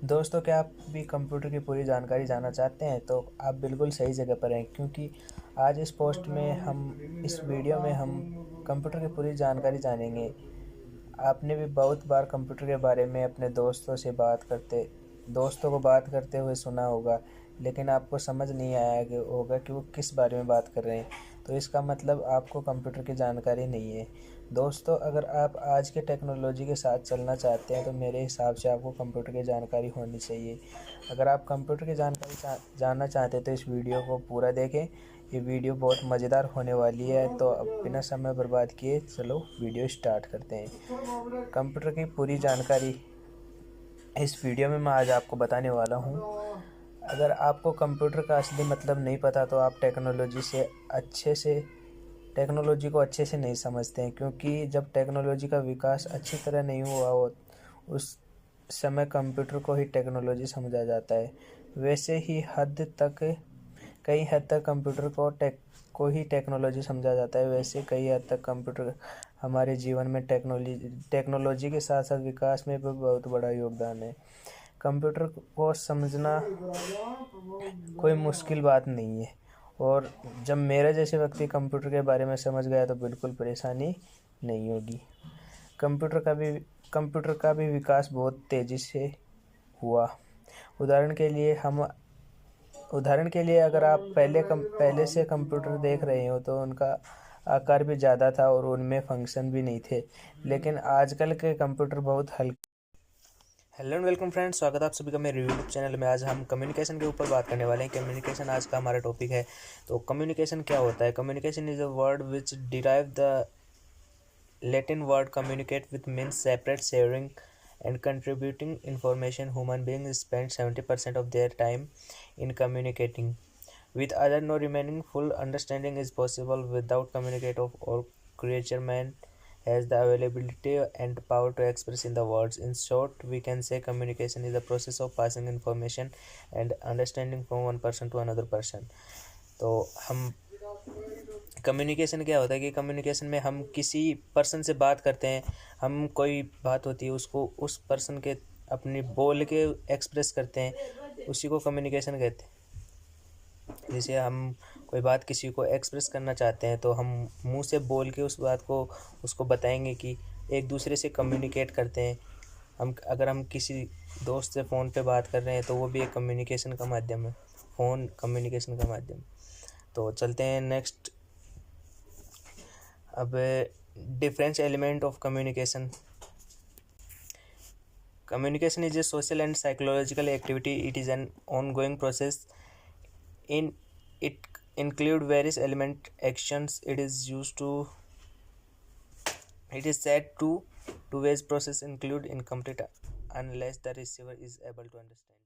दोस्तों, क्या आप भी कंप्यूटर की पूरी जानकारी जानना चाहते हैं? तो आप बिल्कुल सही जगह पर हैं, क्योंकि आज इस वीडियो में हम कंप्यूटर की पूरी जानकारी जानेंगे। आपने भी बहुत बार कंप्यूटर के बारे में अपने दोस्तों को बात करते हुए सुना होगा, लेकिन आपको समझ नहीं आया होगा कि वो किस बारे में बात कर रहे हैं। तो इसका मतलब आपको कंप्यूटर की जानकारी नहीं है। दोस्तों, अगर आप आज के टेक्नोलॉजी के साथ चलना चाहते हैं तो मेरे हिसाब से आपको कंप्यूटर की जानकारी होनी चाहिए। अगर आप कंप्यूटर की जानकारी जानना चाहते हैं तो इस वीडियो को पूरा देखें। ये वीडियो बहुत मज़ेदार होने वाली है। तो अब बिना समय बर्बाद किए चलो वीडियो स्टार्ट करते हैं। कंप्यूटर की पूरी जानकारी इस वीडियो में मैं आज आपको बताने वाला हूँ। अगर आपको कंप्यूटर का असली मतलब नहीं पता तो आप टेक्नोलॉजी को अच्छे से नहीं समझते हैं, क्योंकि जब टेक्नोलॉजी का विकास अच्छी तरह नहीं हुआ हो उस समय कंप्यूटर को ही टेक्नोलॉजी समझा जाता है। वैसे ही कई हद तक कंप्यूटर को ही टेक्नोलॉजी समझा जाता है। वैसे कई हद तक कंप्यूटर हमारे जीवन में टेक्नोलॉजी के साथ साथ विकास में भी बहुत बड़ा योगदान है। कंप्यूटर को समझना कोई मुश्किल बात नहीं है, और जब मेरे जैसे व्यक्ति कंप्यूटर के बारे में समझ गया तो बिल्कुल परेशानी नहीं होगी। कंप्यूटर का भी विकास बहुत तेज़ी से हुआ। उदाहरण के लिए अगर आप पहले से कंप्यूटर देख रहे हो तो उनका आकार भी ज़्यादा था और उनमें फंक्शन भी नहीं थे, लेकिन आजकल के कंप्यूटर बहुत हल्के। हेलो एंड वेलकम फ्रेंड्स, स्वागत है आप सभी का मेरे यूट्यूब चैनल में। आज हम कम्युनिकेशन के ऊपर बात करने वाले हैं। कम्युनिकेशन आज का हमारा टॉपिक है। तो कम्युनिकेशन क्या होता है? Communication is a word which derive the Latin word communicate with means separate, sharing and contributing information. Human beings spend 70% of their time in communicating with others. No remaining full understanding is possible without communication or creature. Man has the availability and power to express in the words. In short, we can say communication is the process of passing information and understanding from one person to another person. तो हम communication क्या होता है कि communication में हम किसी person से बात करते हैं। हम कोई बात होती है उसको उस पर्सन के अपनी बोल के एक्सप्रेस करते हैं, उसी को कम्युनिकेशन कहते हैं। जैसे हम कोई बात किसी को एक्सप्रेस करना चाहते हैं तो हम मुंह से बोल के उस बात को उसको बताएंगे कि एक दूसरे से कम्युनिकेट करते हैं। अगर हम किसी दोस्त से फ़ोन पे बात कर रहे हैं तो वो भी एक कम्युनिकेशन का माध्यम है, फ़ोन कम्युनिकेशन का माध्यम। तो चलते हैं नेक्स्ट। अब difference element of communication. Communication is a social and psychological activity. It is an ongoing process. In it include various element actions. It is said to two ways process include incomplete unless the receiver is able to understand.